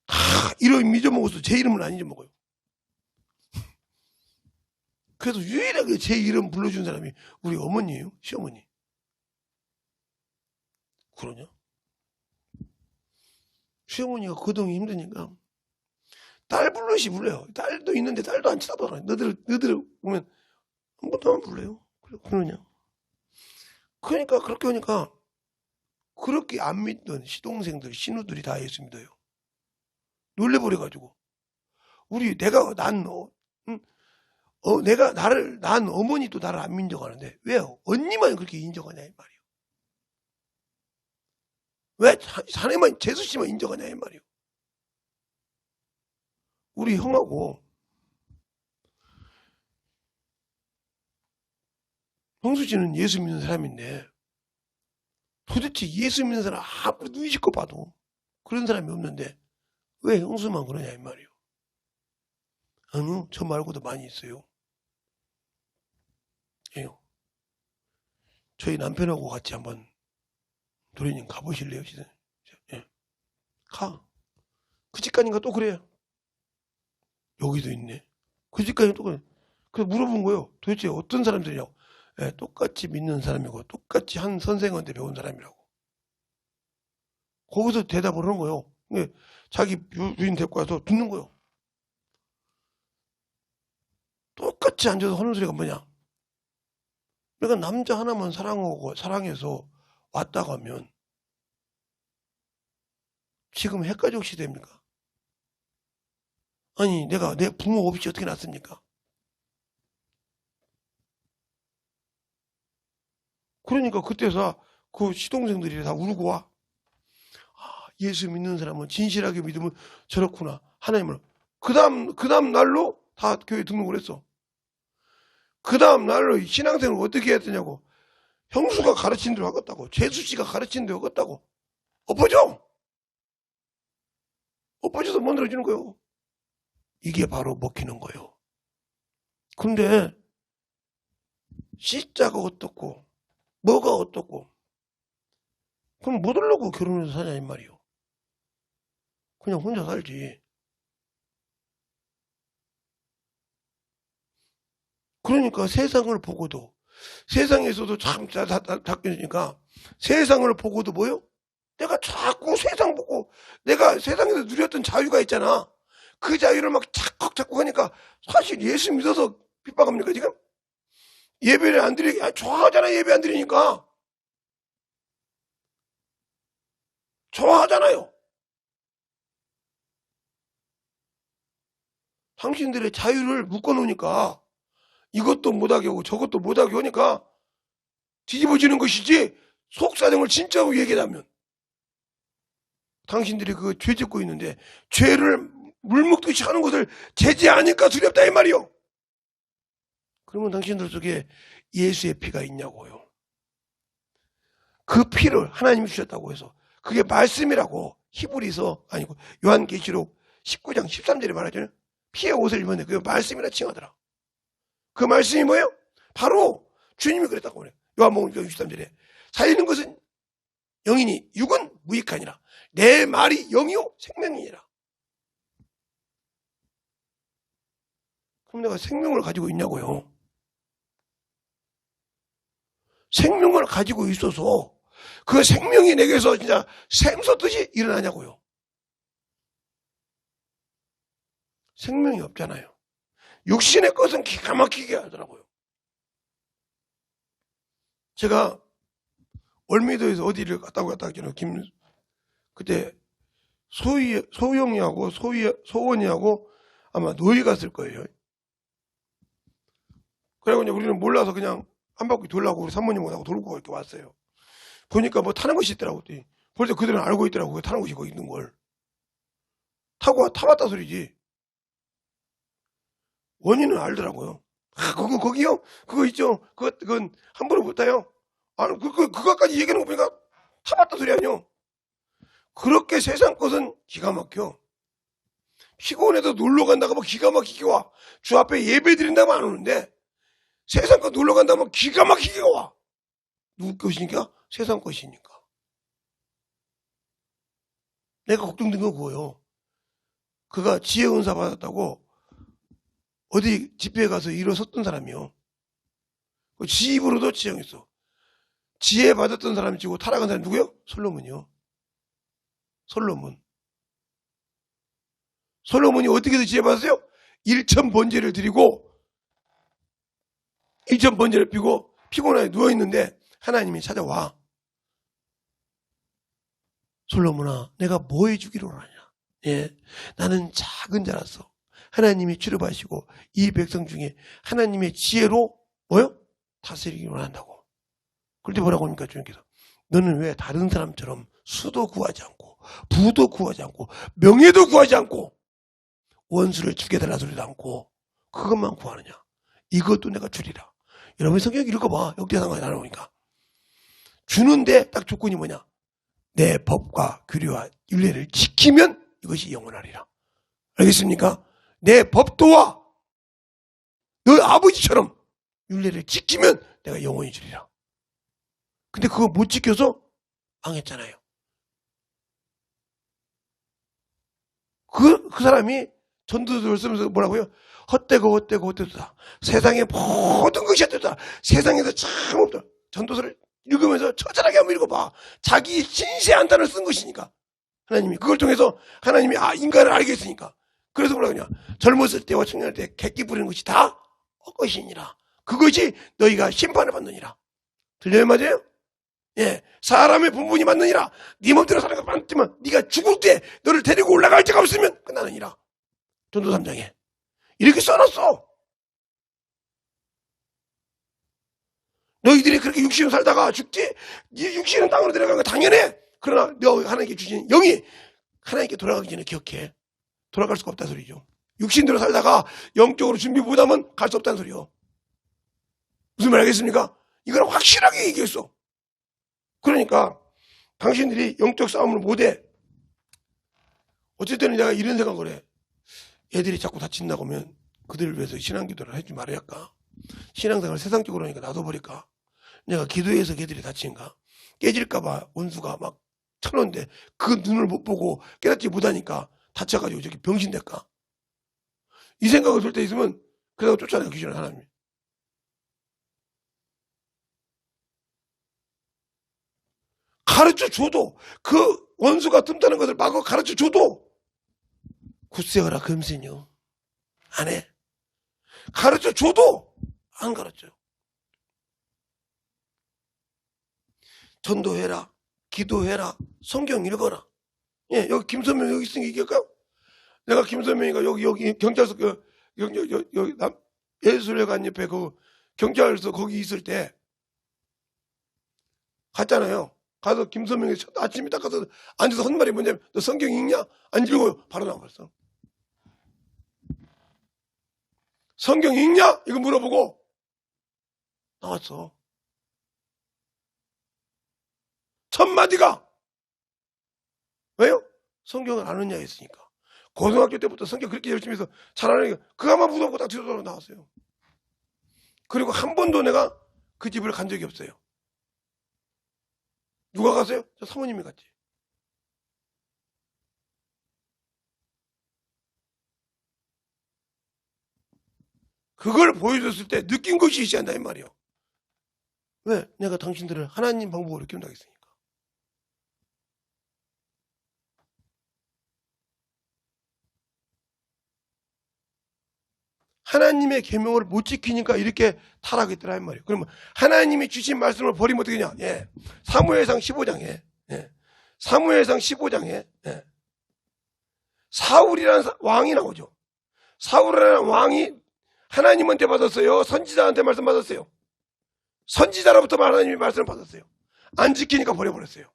다 이름 잊어먹었어. 제 이름은 안 잊어먹어요. 그래서 유일하게 제 이름 불러준 사람이 우리 어머니예요. 시어머니. 그러냐? 시어머니가 거동이 힘드니까 딸 불러시 불러요. 딸도 있는데 딸도 안 쳐다보잖아요. 너들 보면 한 번도 안 불러요. 그러냐. 그러니까 그렇게 하니까 그렇게 안 믿던 시동생들, 신우들이 다 예수 믿어요. 놀래버려가지고. 내가 나를 난 어머니도 나를 안 인정하는데 왜 언니만 그렇게 인정하냐 이 말이에요. 왜 자네만 재수 씨만 인정하냐 이 말이에요. 우리 형하고 형수 씨는 예수 믿는 사람인데 도대체 예수 믿는 사람 아무리 눈치껏 봐도 그런 사람이 없는데 왜 형수만 그러냐 이 말이에요. 아니요, 저 말고도 많이 있어요. 예. 저희 남편하고 같이 한번 도련님 가보실래요? 예. 가. 그 집가니까 또 그래요. 여기도 있네. 그 집가니까 또 그래. 그래서 물어본 거예요. 도대체 어떤 사람들이냐고. 예, 똑같이 믿는 사람이고 똑같이 한 선생한테 배운 사람이라고. 거기서 대답을 하는 거예요. 자기 부인 데리고 와서 듣는 거예요. 똑같이 앉아서 하는 소리가 뭐냐. 그러니까 남자 하나만 사랑해서 왔다고 하면 지금 핵가족 시대입니까? 아니 내가 내 부모 없이 어떻게 낳습니까? 그러니까 그때서 그 시동생들이 다 울고 와. 예수 믿는 사람은 진실하게 믿으면 저렇구나. 하나님을. 그 다음 날로 다 교회 등록을 했어. 그 다음 날로 신앙생활을 어떻게 해야 되냐고. 형수가 가르친 대로 하겠다고. 재수씨가 가르친 대로 하겠다고. 엎어져서 만들어지는 거예요. 이게 바로 먹히는 거예요. 근데 C자가 어떻고 뭐가 어떻고 그럼 뭐 하려고 결혼해서 사냐 이 말이요. 그냥 혼자 살지. 그러니까 세상을 보고도 세상에서도 참 닦여지니까 세상을 보고도 뭐요? 내가 자꾸 세상 보고 내가 세상에서 누렸던 자유가 있잖아. 그 자유를 막 자꾸 하니까 사실 예수 믿어서 핍박합니까 지금? 예배를 안 드리게 좋아하잖아. 예배 안 드리니까 좋아하잖아요. 당신들의 자유를 묶어놓으니까 이것도 못하게 하고 저것도 못하게 하니까 뒤집어지는 것이지. 속사정을 진짜로 얘기하면 당신들이 그 죄 짓고 있는데 죄를 물먹듯이 하는 것을 제지하니까 두렵다 이 말이요. 그러면 당신들 속에 예수의 피가 있냐고요. 그 피를 하나님이 주셨다고 해서 그게 말씀이라고 히브리서 아니고 요한계시록 19장 13절에 말하잖아요. 피의 옷을 입었는데 그게 말씀이라 칭하더라. 그 말씀이 뭐예요? 바로 주님이 그랬다고 그래요. 요한복음 63절에 살리는 것은 영이니 육은 무익하니라. 내 말이 영이요 생명이니라. 그럼 내가 생명을 가지고 있냐고요. 생명을 가지고 있어서 그 생명이 내게서 진짜 샘솟듯이 일어나냐고요. 생명이 없잖아요. 육신의 것은 기가 막히게 하더라고요. 제가 월미도에서 어디를 갔다 왔잖아요. 그때 소영이하고 소원이하고 아마 노예 갔을 거예요. 그래고 이제 우리는 몰라서 그냥 한 바퀴 돌라고 우리 사모님하고 돌고 이렇게 왔어요. 보니까 뭐 타는 것이 있더라고. 벌써 그들은 알고 있더라고. 타는 것이 거기 있는 걸. 타봤다 소리지. 원인은 알더라고요. 거기요? 그거 있죠? 그건 함부로 못 타요. 아니, 그거까지 얘기하는 거 보니까 타봤다 소리 아니요. 그렇게 세상 것은 기가 막혀. 피곤해서 놀러 간다고 하면 기가 막히게 와. 주 앞에 예배 드린다면 안 오는데 세상 것 놀러 간다면 기가 막히게 와. 누구 것이니까? 세상 것이니까. 내가 걱정된 건 그거예요. 그가 지혜 은사 받았다고 어디 집회에 가서 일어섰던 사람이요. 지 입으로도 지정했어. 지혜 받았던 사람이 지고 타락한 사람이 누구요? 솔로몬이요. 솔로몬. 솔로몬이 어떻게 지혜받았어요? 1,000번제를 드리고 1,000번제를 피고 피곤하게 누워있는데 하나님이 찾아와. 솔로몬아, 내가 뭐 해주기로 하냐? 예, 나는 작은 자라서 하나님이 치료하시고 이 백성 중에 하나님의 지혜로 뭐요? 다스리기를 원한다고. 그런데 뭐라고 합니까? 주님께서 너는 왜 다른 사람처럼 수도 구하지 않고 부도 구하지 않고 명예도 구하지 않고 원수를 죽여달라 소리도 않고 그것만 구하느냐? 이것도 내가 주리라. 여러분 성경 읽어봐. 역대상관이 나오니까 주는데 딱 조건이 뭐냐? 내 법과 규례와 율례를 지키면 이것이 영원하리라. 알겠습니까? 내 법도와 너 아버지처럼 율례를 지키면 내가 영원히 주리라. 근데 그거 못 지켜서 망했잖아요. 그 사람이 전도서를 쓰면서 뭐라고요? 헛되다. 세상의 모든 것이 헛되다. 세상에서 참 없다. 전도서를 읽으면서 처절하게 한번 읽어봐. 자기 신세 한탄을 쓴 것이니까. 하나님이 그걸 통해서 하나님이 인간을 알게 했으니까. 그래서 뭐라 그러냐? 젊었을 때와 청년할 때 객기 부리는 것이 다 헛것이니라. 그것이 너희가 심판을 받느니라. 들려요? 맞아요? 예, 사람의 분분이 맞느니라. 네 맘대로 사는 것 많지만 네가 죽을 때 너를 데리고 올라갈 자가 없으면 끝나느니라. 전도 3장에 이렇게 써놨어. 너희들이 그렇게 육신으로 살다가 죽지? 네 육신은 땅으로 내려간 거 당연해. 그러나 너 하나님께 주신 영이 하나님께 돌아가기 전에 기억해. 돌아갈 수가 없다는 소리죠. 육신대로 살다가 영적으로 준비 못하면 갈 수 없다는 소리요. 무슨 말 알겠습니까? 이걸 확실하게 얘기했어. 그러니까 당신들이 영적 싸움을 못해. 어쨌든 내가 이런 생각을 해. 애들이 자꾸 다친다고 하면 그들을 위해서 신앙기도를 해주지 말아야 할까? 신앙생활을 세상적으로 하니까 놔둬버릴까? 내가 기도해서 걔들이 다친가? 깨질까봐 원수가 막 쳐놓는데 그 눈을 못 보고 깨닫지 못하니까 다쳐가지고 저기 병신 될까? 이 생각을 들 때 있으면 그러다가 쫓아내요. 귀신을 하나님이. 가르쳐줘도 그 원수가 틈타는 것을 마구 가르쳐줘도 굳세어라 금신요. 안 해. 가르쳐줘도 안 가르쳐요. 전도해라. 기도해라. 성경 읽어라. 예, 여기 김선명 여기 있으니까 얘기할까요? 내가 김선명이가 여기 경찰서 여기 예술회관 옆에 그 경찰서 거기 있을 때 갔잖아요. 가서 김선명이 아침에 딱 가서 앉아서 한 말이 뭐냐면 너 성경 읽냐? 안 읽어요. 바로 나와버렸어. 성경 읽냐? 이거 물어보고 나왔어. 첫 마디가 왜요? 성경을 아느냐 했으니까. 고등학교 때부터 성경 그렇게 열심히 해서 잘하니까 그가만 무서워 딱 뒤로 나왔어요. 그리고 한 번도 내가 그 집을 간 적이 없어요. 누가 갔어요? 저 사모님이 갔지. 그걸 보여줬을 때 느낀 것이 있어야 한다 이 말이에요. 왜? 내가 당신들을 하나님 방법으로 키운다고 했으니까. 하나님의 계명을 못 지키니까 이렇게 타락했더라 이 말이에요. 그러면 하나님이 주신 말씀을 버리면 어떻게 되냐? 예. 사무엘상 15장에 예. 사무엘상 15장에 예. 사울이라는 왕이 나오죠. 사울이라는 왕이 하나님한테 받았어요? 선지자한테 말씀 받았어요? 선지자로부터 하나님이 말씀을 받았어요. 안 지키니까 버려버렸어요.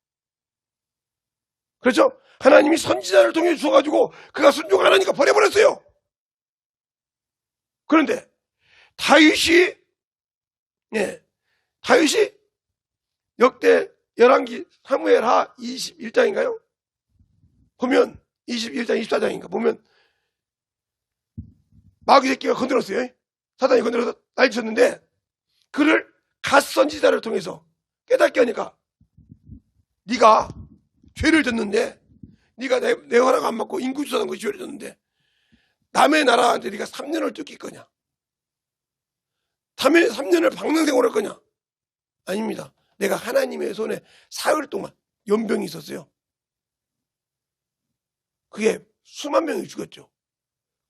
그렇죠? 하나님이 선지자를 통해 주셔가지고 그가 순종 안 하니까 버려버렸어요. 그런데 다윗이 역대 열왕기 사무엘하 21장인가요? 보면 21장 24장인가 보면 마귀 새끼가 건드렸어요. 사단이 건드려서 날쳤는데 그를 갓 선지자를 통해서 깨닫게 하니까 네가 죄를 졌는데 네가 내 허락 안 받고 인구조사한 것이 죄를 졌는데 남의 나라한테 네가 3년을 쫓길 거냐? 3년을 박는 생활을 할 거냐? 아닙니다. 내가 하나님의 손에 사흘 동안 연병이 있었어요. 그게 수만 명이 죽었죠.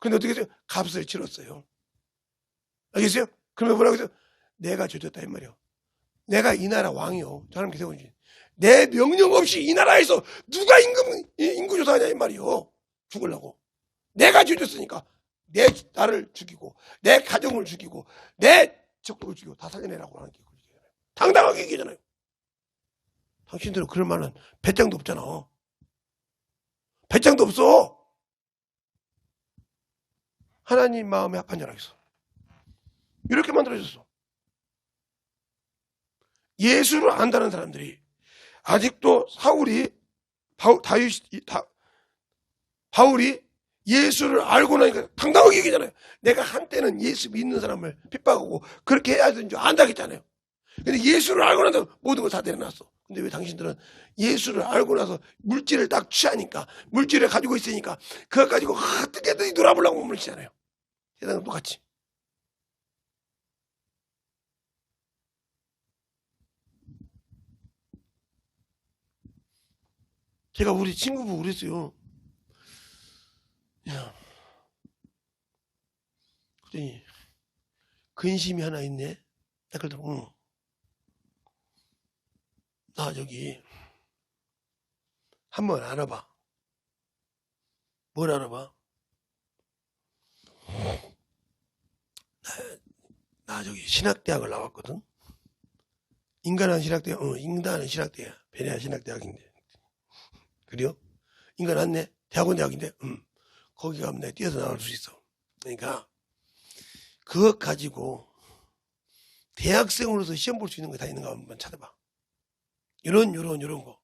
그런데 어떻게 했어요? 값을 치렀어요. 알겠어요? 그러면 뭐라고 했어요? 내가 조졌다 이 말이요. 내가 이 나라 왕이요. 하나님께 세워주신. 내 명령 없이 이 나라에서 누가 인구 조사하냐 이 말이요. 죽으려고. 내가 조졌으니까 내 나를 죽이고 내 가정을 죽이고 내 적국을 죽이고 다 살려내라고 하는 게 그러잖아요. 당당하게 얘기하잖아요. 당신들은 그럴 만한 배짱도 없잖아. 배짱도 없어. 하나님 마음에 합한 자라 했어. 이렇게 만들어졌어. 예수를 안다는 사람들이 아직도 바울이 예수를 알고 나니까 당당하게 얘기잖아요. 내가 한때는 예수 믿는 사람을 핍박하고 그렇게 해야 되는 줄 안다 했잖아요. 근데 예수를 알고 나서 모든 걸 다 내려놨어. 근데 왜 당신들은 예수를 알고 나서 물질을 딱 취하니까, 물질을 가지고 있으니까 그거 가지고 어떻게든 놀아보려고 몸을 치잖아요. 세상은 똑같이. 제가 우리 친구 보고 그랬어요. 야, 그러니 근심이 하나 있네. 그래도 응. 나 저기 한번 알아봐. 뭘 알아봐? 나 저기 신학대학을 나왔거든. 인간한 신학대학, 인간한 신학대학, 베네아 신학대학인데. 그래요? 인간 왔네? 대학원 대학인데, 거기 가면 내가 뛰어서 나올 수 있어. 그러니까, 그것 가지고, 대학생으로서 시험 볼 수 있는 거 다 있는가 한번 찾아봐. 이런 거.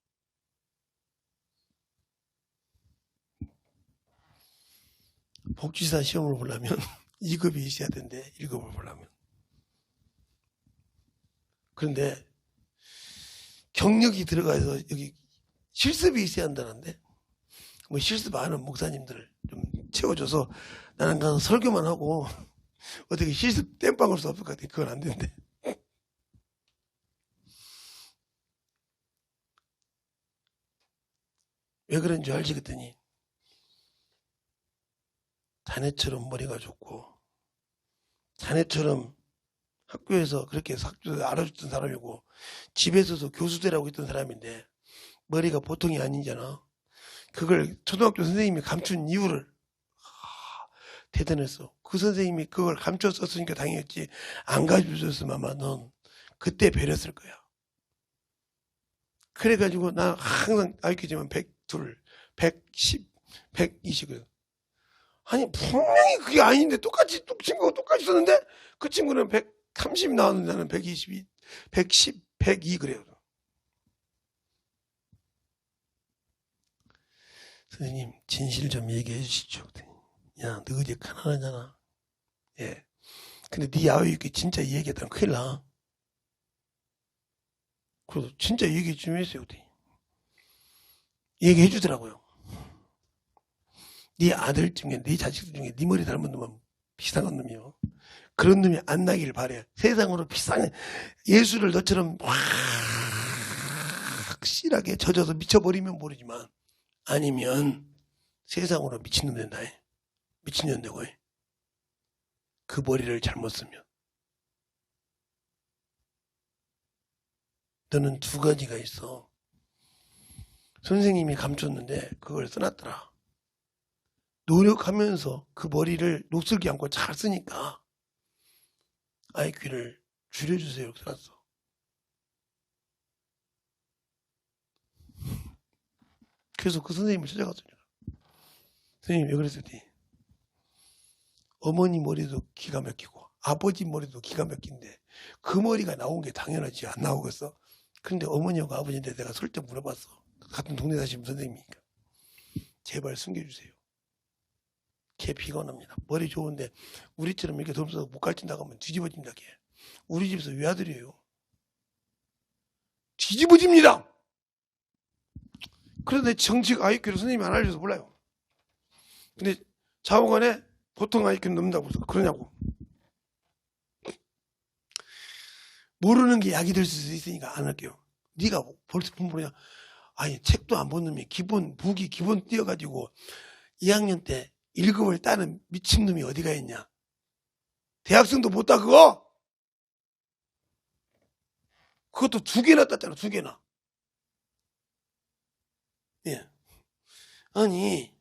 복지사 시험을 보려면 2급이 있어야 된대. 1급을 보려면. 그런데 경력이 들어가서 여기 실습이 있어야 한다는데 뭐 실습 아는 목사님들을 좀 채워줘서 나는 가서 설교만 하고 어떻게 실습 땜빵 할 수 없을 것 같아. 그건 안 된대. 왜 그런 줄 알지 그랬더니 자네처럼 머리가 좋고 자네처럼 학교에서 그렇게 학교에서 알아줬던 사람이고 집에서도 교수되라고 했던 사람인데 머리가 보통이 아니잖아. 그걸 초등학교 선생님이 감춘 이유를 대단했어. 그 선생님이 그걸 감췄었으니까 당연했지. 안 가르쳐줬으면 아마 넌 그때 배렸을 거야. 그래가지고 나 항상 IQ지만 102, 110, 120. 아니 분명히 그게 아닌데 똑같이 친구가 똑같이 썼는데 그 친구는 130 나왔는데 나는 122, 110, 102 그래요. 선생님 진실 좀 얘기해 주시죠. 야, 너 어제 가난하잖아. 예. 근데 네 아이에게 진짜 얘기했다면 큰일 나. 그래서 진짜 얘기 좀 했어요. 얘기해 주더라고요. 네 아들 중에, 네 자식들 중에 네 머리 닮은 놈은 비상한 놈이요. 그런 놈이 안 나기를 바래. 세상으로 비상해. 예수를 너처럼 확실하게 젖어서 미쳐버리면 모르지만 아니면 세상으로 미친놈 된다. 미친년 되고 그 머리를 잘못 쓰면 너는 두 가지가 있어. 선생님이 감췄는데 그걸 써놨더라. 노력하면서 그 머리를 녹슬기 않고 잘 쓰니까 IQ를 줄여주세요 이렇게 써놨어. 그래서 그 선생님을 찾아갔어요. 선생님 왜 그랬더니 어머니 머리도 기가 막히고 아버지 머리도 기가 막힌데 그 머리가 나온 게 당연하지 안 나오겠어? 그런데 어머니하고 아버지한테 내가 설득 물어봤어. 같은 동네 사시는 선생님이니까. 제발 숨겨주세요. 걔 피곤합니다. 머리 좋은데 우리처럼 이렇게 덤서서 못 갈진다고 하면 뒤집어집니다. 걔. 우리 집에서 외아들이에요. 뒤집어집니다. 그런데 정식 IQ를 선생님이 안 알려줘서 몰라요. 근데 자오간에 보통 IQ는 넘는다고 해서 그러냐고. 모르는 게 약이 될 수 있으니까 안 할게요. 네가 벌써 모르냐. 아니 책도 안 본 놈이 기본 무기 기본 띄어가지고 2학년 때 1급을 따는 미친놈이 어디가 있냐. 대학생도 못 따 그거. 그것도 2개나 땄잖아. 2개나. 예. 아니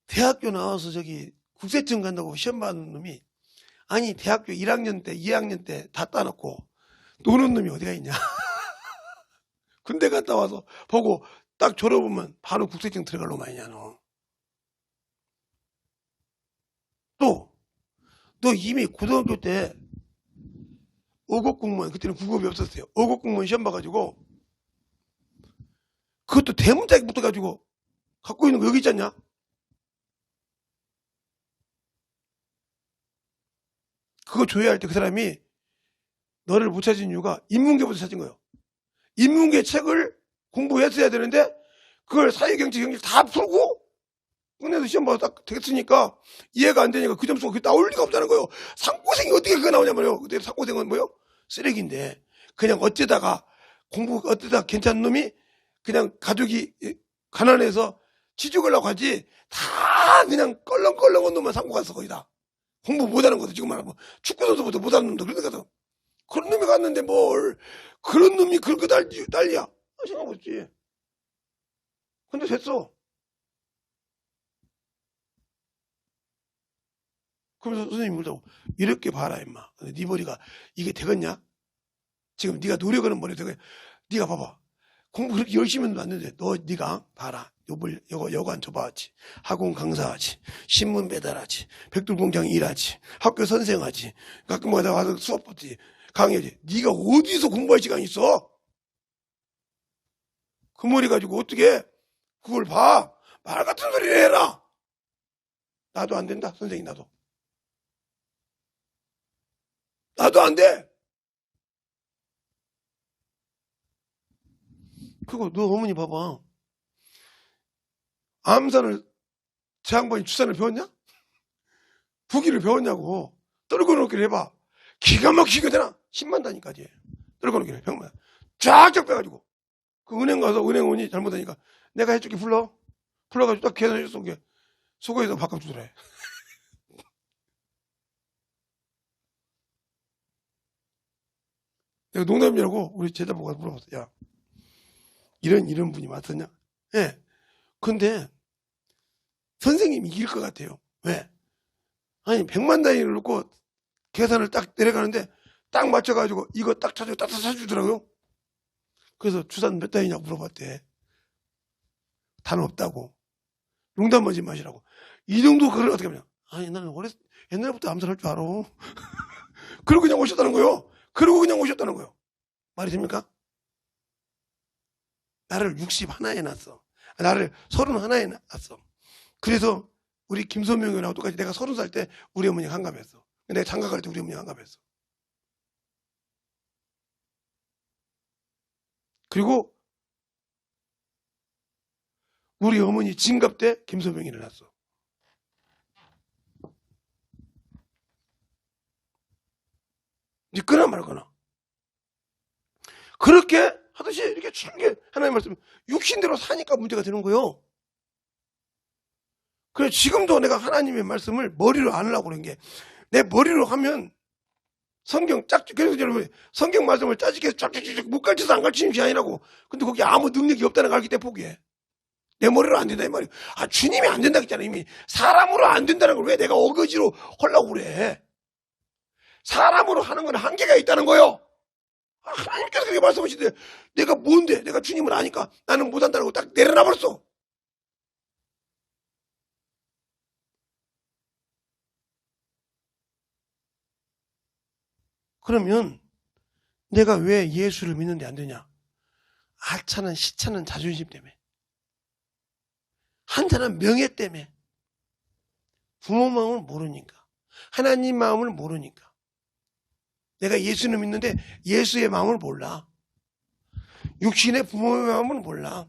대학교 나와서 저기 국세청 간다고 시험 받는 놈이 아니 대학교 1학년 때 2학년 때 다 따놓고 노는 놈이 어디가 있냐. 군대 갔다 와서 보고 딱 졸업하면 바로 국세청 들어갈 놈 아니냐 너. 또 너 이미 고등학교 때 5급 공무원, 그때는 9급이 없었어요. 5급 공무원 시험 봐가지고 그것도 대문짝에 붙어가지고 갖고 있는 거 여기 있지 않냐? 그거 조회할 때 그 사람이 너를 못 찾은 이유가 인문계부터 찾은 거예요. 인문계 책을 공부했어야 되는데 그걸 사회경제 경제 다 풀고 끝내서 시험 봐서 딱 됐으니까 이해가 안 되니까 그 점수가 그게 나올 리가 없다는 거예요. 상고생이 어떻게 그게 나오냐 말이에요. 그때 상고생은 뭐요? 쓰레기인데 그냥 어쩌다가 괜찮은 놈이 그냥 가족이 가난해서 취직하려고 하지 다 그냥 껄렁껄렁한 놈만 상고 갔어 거의 다. 공부 못하는 것도 지금 말하면 축구 선수보다 못하는 놈도 그러니까 그런 놈이 갔는데 뭘 그런 놈이 그렇게 난리야. 생각해보지. 근데 됐어. 그러면서 선생님이 물다고 이렇게 봐라 임마. 네 머리가 이게 되겠냐? 지금 네가 노력하는 머리 되게 네가 봐봐. 공부 그렇게 열심히 했는데 네가 봐라. 여관 줘봐야지. 학원 강사하지. 신문 배달하지. 백돌공장 일하지. 학교 선생하지. 가끔마다 와서 수업 받지. 강의하지. 네가 어디서 공부할 시간이 있어? 그 머리 가지고 어떻게 그걸 봐? 말 같은 소리를 해라. 나도 안 된다. 선생님 나도 안 돼. 그리고 너 어머니 봐봐. 암산을 제 양반이 주산을 배웠냐? 부기를 배웠냐고. 떨궈놓기를 해봐. 기가 막히게 되나? 10만 단위까지 떨궈놓기를 병만 쫙쫙 빼가지고 그 은행 가서 은행원이 잘못하니까 내가 해줄게 불러가지고 딱 계산해줬어. 그게 수고해서 바꿔주더래. 내가 농담이라고 우리 제자 보고 물어봤어. 야 이런 분이 왔었냐? 예. 근데 선생님이 이길 것 같아요. 왜? 아니 100만 단위를 놓고 계산을 딱 내려가는데 딱 맞춰가지고 이거 딱 찾아주더라고요. 그래서 주산 몇 단위냐고 물어봤대. 단 없다고. 농담하지 마시라고. 이 정도 글을 어떻게 하냐? 아니 나는 옛날부터 암살할 줄 알아. 그러고 그냥 오셨다는 거요. 말이 됩니까? 나를 61에 낳았어. 나를 31에 낳았어. 그래서 우리 김소명이랑 똑같이 내가 30살 때 우리 어머니가 한갑했어. 내가 장가갈 때 우리 어머니가 한갑했어. 그리고 우리 어머니 진갑 때 김소명이를 낳았어. 이제 끄나 말거나. 그렇게 하듯이 이렇게 충게 하나님 말씀 육신대로 사니까 문제가 되는 거예요. 그래서 지금도 내가 하나님의 말씀을 머리로 안 하려고 그런 게 내 머리로 하면 성경 그래서 여러분 성경 말씀을 짜집게 쫙쫙쫙 못 가르쳐서 안 가르치는 게 아니라고. 근데 거기 아무 능력이 없다는 걸 알기 때문에 포기해. 내 머리로 안 된다 이 말이야. 주님이 안 된다 했잖아. 이미 사람으로 안 된다는 걸 왜 내가 어거지로 하려고 그래. 사람으로 하는 건 한계가 있다는 거예요. 하나님께서 그렇게 말씀하시는데 내가 뭔데? 내가 주님을 아니까 나는 못한다는 거 딱 내려놔 버렸어. 그러면 내가 왜 예수를 믿는데 안 되냐? 하찮은 시찮은 자존심 때문에, 한잔한 명예 때문에, 부모 마음을 모르니까, 하나님 마음을 모르니까. 내가 예수는 믿는데 예수의 마음을 몰라. 육신의 부모의 마음을 몰라.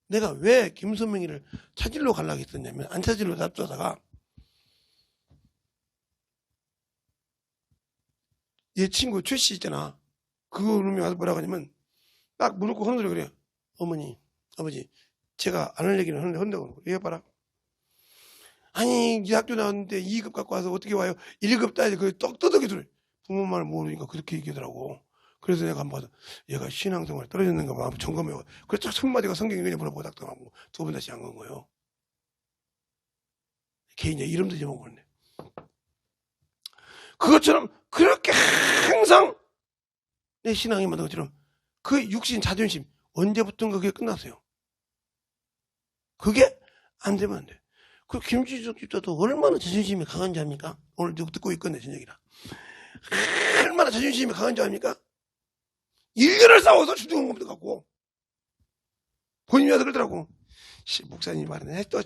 내가 왜 김선명이를 찾으러 가려고 했었냐면 안 찾으러 납두하다가 얘 친구 최씨 있잖아. 그 놈이 와서 뭐라고 하냐면 딱 무릎 꿇고 하는 소리 그래요. 어머니, 아버지, 제가 안 할 얘기는 하는데 한다고. 얘 봐라. 아니, 이 학교 나왔는데 2급 갖고 와서 어떻게 와요? 1급 따야지. 그 떡떠덕이 소리. 부모 말 모르니까 그렇게 얘기하더라고. 그래서 내가 한번 봐서 얘가 신앙생활 떨어졌는가 봐. 한번 점검해요. 그래서 첫 마디가 성경 읽으냐 물어보고 딱딱하고 두 번 다시 안 간 거예요. 개인이 이름도 잊어먹었네. 그것처럼 그렇게 항상 내 신앙이 만든 것처럼 그 육신 자존심 언제부턴가 그게 끝났어요. 그게 안 되면 안 돼. 그 김지숙 집사도 얼마나 자존심이 강한 줄 압니까? 오늘 누구 듣고 있건데 저녁이라. 얼마나 자존심이 강한 줄 압니까? 1년을 싸워서 주둥은 것도 갖고 본인이 와서 그러더라고. 목사님 말은 또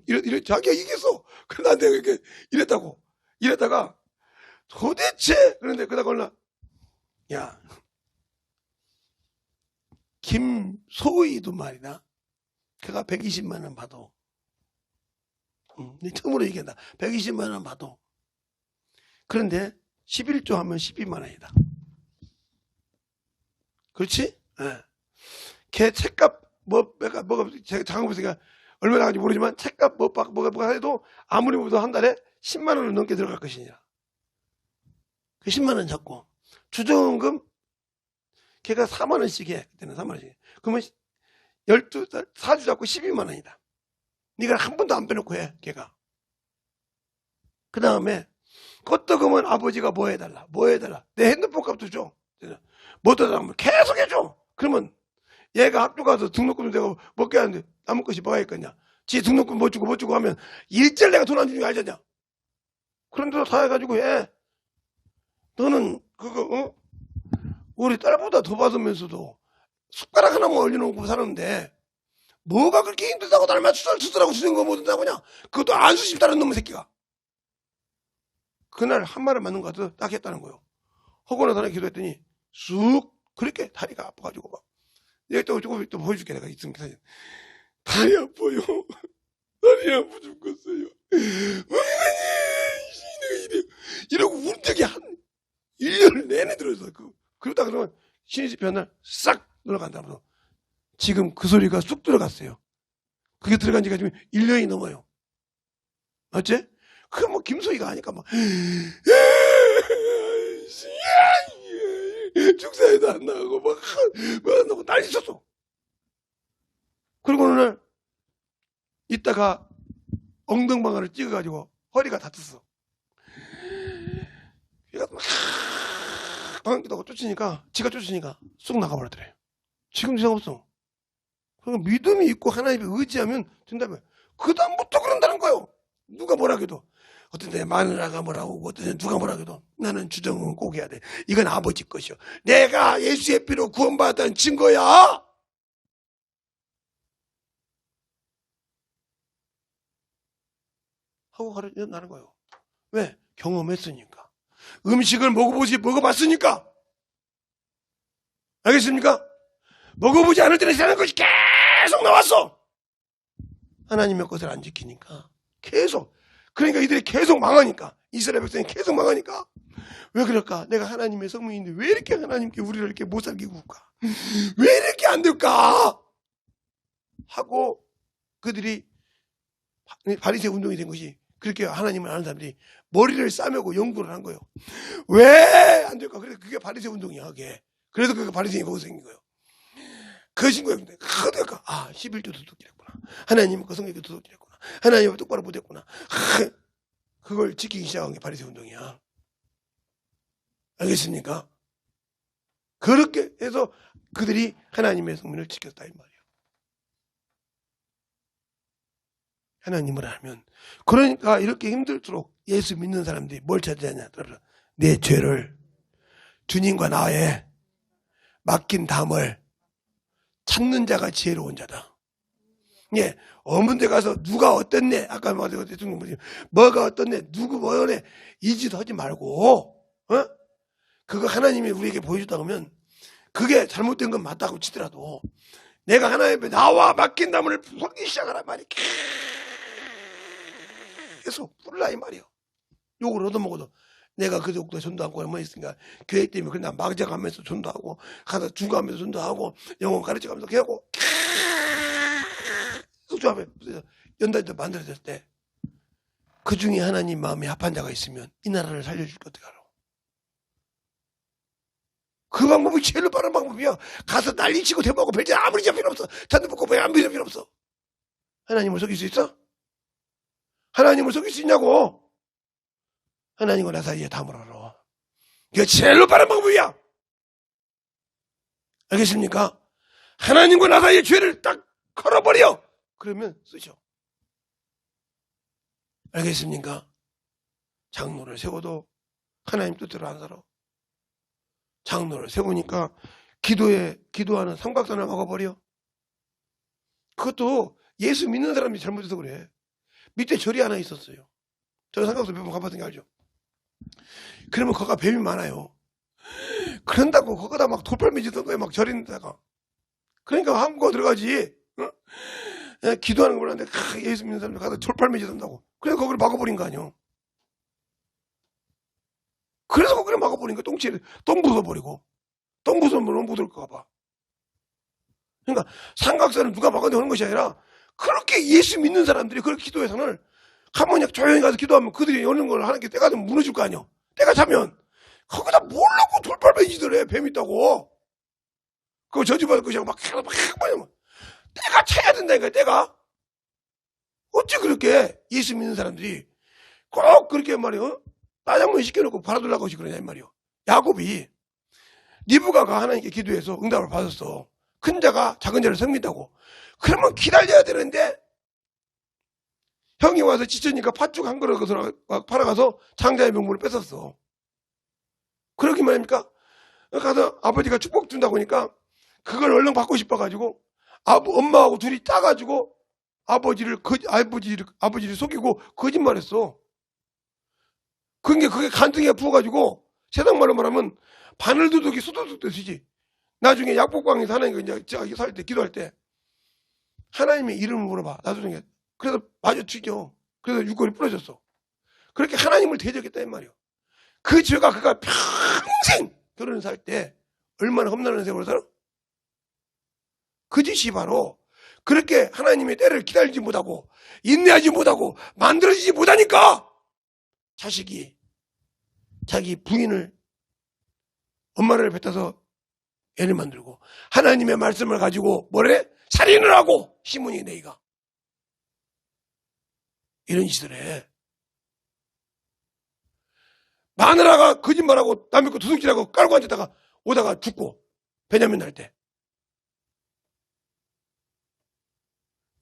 이래 자기가 이겼어. 그런데 나한테 이렇게 이랬다고. 이랬다가 도대체 그런데 그러다 걸라. 야, 김소희도 말이다. 걔가 120만 원 받아. 처음으로 얘기한다. 120만 원 받아. 그런데 11조 하면 12만 원이다. 그렇지? 네. 걔 책값 뭐가 제가 장학금에서 얼마나 하는지 모르지만 책값 뭐가 해도 아무리 보도 한 달에 10만 원을 넘게 들어갈 것이냐. 그 10만 원 잡고 주정금 걔가 4만 원씩 해. 그때는 4만 원씩. 그러면 12달 4주 잡고 12만 원이다. 네가 한 번도 안 빼놓고 해. 걔가. 그 다음에 그것도 그러면 아버지가 뭐 해달라. 내 핸드폰 값도 줘. 뭐 달라면 계속 해줘. 그러면 얘가 학교 가서 등록금 내가 먹게 하는데 남은 것이 뭐가 있겠냐. 지 등록금 못 주고 하면 일절 내가 돈 안 주는 거 알잖냐. 그런데도 다 해가지고 해. 너는 그거 우리 딸보다 더 받으면서도 숟가락 하나만 올려놓고 사는데 뭐가 그렇게 힘들다고 날만 수술하고 주는 거 못한다고 그냥. 그것도 안 수십다는 놈의 새끼가. 그날 한 말을 맞는 거 같아서 딱 했다는 거예요. 허구나 사람이 기도했더니 쑥 그렇게 다리가 아파가지고 막 내가 또 조금 또 보여줄게. 내가 있으면 사진. 다리 아파요. 다리 아파 죽겠어요. 어머니 이러고 운 적이 한 1년을 내내 들어서 그러다 그러면 신의 집회 날 싹 들어간다면서 지금 그 소리가 쑥 들어갔어요. 그게 들어간 지가 지금 1년이 넘어요. 맞지? 그 뭐 김소희가 하니까 막 축사에도 안 나가고 막 난리 쳤어. 그리고 어느 날 이따가 엉덩방아를 찍어가지고 허리가 다쳤어. 얘가 막 방귀다고 쫓으니까 지가 쫓으니까 쑥 나가버렸더래. 지금 이상 없어. 그러니까 믿음이 있고 하나님에 의지하면 된다면 그 다음부터 그런다는 거예요. 누가 뭐라 해도. 어떤 데 마누라가 뭐라고 어떤 데 누가 뭐라 해도 나는 주정은 꼭 해야 돼. 이건 아버지 것이요. 내가 예수의 피로 구원받았다는 증거야. 하고 가르쳐나는 거예요. 왜? 경험했으니까. 음식을 먹어봤으니까. 알겠습니까? 먹어보지 않을 때는 이상한 것이 계속 나왔어. 하나님의 것을 안 지키니까 계속. 그러니까 이들이 계속 망하니까. 이스라엘 백성이 계속 망하니까. 왜 그럴까? 내가 하나님의 성민인데 왜 이렇게 하나님께 우리를 이렇게 못 살게 구울까? 왜 이렇게 안 될까? 하고 그들이 바리새 운동이 된 것이 그렇게 하나님을 아는 사람들이 머리를 싸매고 연구를 한 거예요. 왜 안 될까? 그래서 그게 바리새 운동이야. 그게. 그래서 그게 바리새인이 거기서 생긴 거예요. 그것인 거예요. 근데 그러니까 11조 도둑질했구나. 하나님은 그 성경에 도둑질했구나. 하나님을 똑바로 못했구나. 그걸 지키기 시작한 게 바리새 운동이야. 알겠습니까? 그렇게 해서 그들이 하나님의 성민을 지켰다 이 말이에요. 하나님을 알면. 그러니까 이렇게 힘들도록 예수 믿는 사람들이 뭘 찾아야 하냐. 내 죄를 주님과 나의 맡긴 담을 찾는 자가 지혜로운 자다. 예, 어느 데 가서 누가 어땠네. 아까 말한 대통령 뭐가 어떻네. 누구 뭐네. 이 짓 하지 말고 그거 하나님이 우리에게 보여줬다 그러면 그게 잘못된 건 맞다고 치더라도 내가 하나님께 나와 맡긴 담을 풀기 시작하란 말이야. 계속 풀라 이 말이야. 욕을 얻어먹어도 내가 그 정도 전도하고 뭐 있으니까 교회 때문에 그냥 막장하면서 전도하고 가서 중가하면서 전도하고 영어 가르쳐가면서 하고 속주하면 연단도 만들어졌을 때 그 중에 하나님 마음에 합한 자가 있으면 이 나라를 살려줄 거 어떻게 알아? 그 방법이 제일 빠른 방법이야. 가서 난리치고 대모하고 별짓 아무리 필요 없어. 잔도 먹고 배 안 빌려 필요 없어. 하나님을 속일 수 있어? 하나님을 속일 수 있냐고? 하나님과 나 사이에 담을 알아. 이게 제일 빠른 방법이야. 알겠습니까? 하나님과 나 사이에 죄를 딱 걸어버려. 그러면 쓰죠. 알겠습니까? 장로를 세워도 하나님 뜻대로 안 살아. 장로를 세우니까 기도하는 삼각선을 막아버려. 그것도 예수 믿는 사람이 잘못해서 그래. 밑에 절이 하나 있었어요. 저는 삼각선 몇 번 가봤던 게 알죠? 그러면 거기가 뱀이 많아요. 그런다고 거기다 막 돌팔매지던 거에 막 절인다가. 그러니까 한국어 들어가지. 어? 기도하는 거 몰랐는데 예수 믿는 사람들 가서 돌팔매지던다고. 그래서 거기를 막아버린 거 아니에요. 그래서 거기를 막아버린 거. 똥 부숴버리고. 똥 부숴버리면 못 올까 봐. 그러니까 삼각선을 누가 막아내는 하는 것이 아니라 그렇게 예수 믿는 사람들이 그렇게 기도해서는 가만히 조용히 가서 기도하면 그들이 여는 걸 하는 게 때가 되면 무너질 거 아니야. 때가 차면 거기다 뭘 놓고 돌팔매지들 해. 뱀 있다고. 그거 저주받을 것이고 막 때가 차야 된다니까. 때가. 어찌 그렇게 예수 믿는 사람들이 꼭 그렇게 말이요. 짜장면 시켜놓고 팔아들라고 하시 그러냐 이 말이요. 야곱이 리브가가 하나님께 기도해서 응답을 받았어. 큰 자가 작은 자를 섬긴다고. 그러면 기다려야 되는데 형이 와서 지쳤으니까 팥죽 한 그릇 팔아가서 장자의 명분을 뺏었어. 그러기 말입니까? 가서 아버지가 축복 준다고 하니까 그걸 얼른 받고 싶어가지고 엄마하고 둘이 짜가지고 아버지를 속이고 거짓말했어. 그게 간등에 부어가지고 세상 말로 말하면 바늘도둑이 수도둑 뜻이지. 나중에 약복방에서 하나님과 이제 살 때 기도할 때 하나님의 이름을 물어봐. 나중에 그래서 마주치죠. 그래서 육골이 부러졌어. 그렇게 하나님을 대적했다 이 말이요. 그 죄가 그가 평생 결혼을 살 때 얼마나 험난한 세월을 살아? 그 짓이 바로 그렇게 하나님의 때를 기다리지 못하고 인내하지 못하고 만들어지지 못하니까 자식이 자기 부인을 엄마를 뱉어서 애를 만들고 하나님의 말씀을 가지고 뭐래? 살인을 하고 시몬이 내가 이런 짓을 해. 마누라가 거짓말하고 남의 거 도둑질하고 깔고 앉았다가 오다가 죽고 베냐민 날 때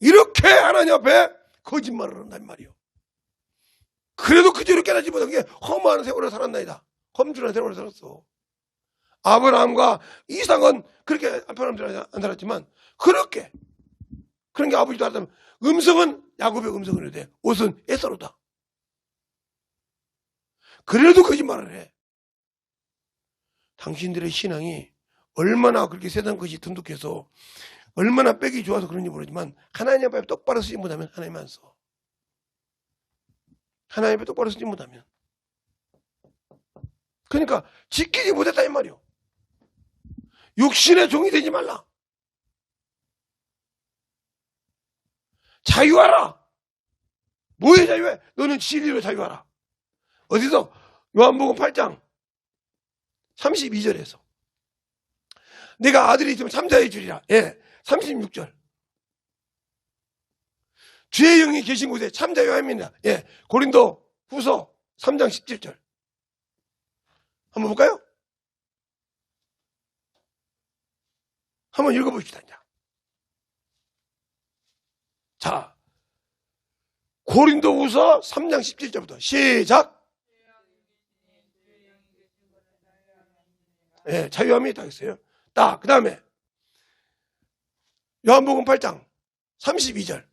이렇게 하나님 앞에 거짓말을 한단 말이요. 그래도 그 죄를 깨닫지 못한 게 험한 세월을 살았나이다. 험준한 세월을 살았어. 아브라함과 이삭은 그렇게 한편함들 안 살았지만 그렇게 그런 게 아버지도 알았다면 음성은 야곱의 음성을 해야 돼. 옷은 에서로다. 그래도 거짓말을 해. 당신들의 신앙이 얼마나 그렇게 세상 것이 든득해서 얼마나 빼기 좋아서 그런지 모르지만 하나님 앞에 똑바로 쓰지 못하면 하나님 안 써. 하나님 앞에 똑바로 쓰지 못하면. 그러니까 지키지 못했다 이 말이요. 육신의 종이 되지 말라. 자유하라. 뭐에 자유해? 너는 진리로 자유하라. 어디서? 요한복음 8장 32절에서 내가 아들이 있으면 참자해 주리라. 예, 36절 주의 영이 계신 곳에 참자여 함이니라. 예, 고린도 후서 3장 17절 한번 볼까요? 한번 읽어봅시다. 자, 고린도 후서 3장 17절부터 시작. 예, 자유함이 있다 했어요. 딱, 그 다음에 요한복음 8장 32절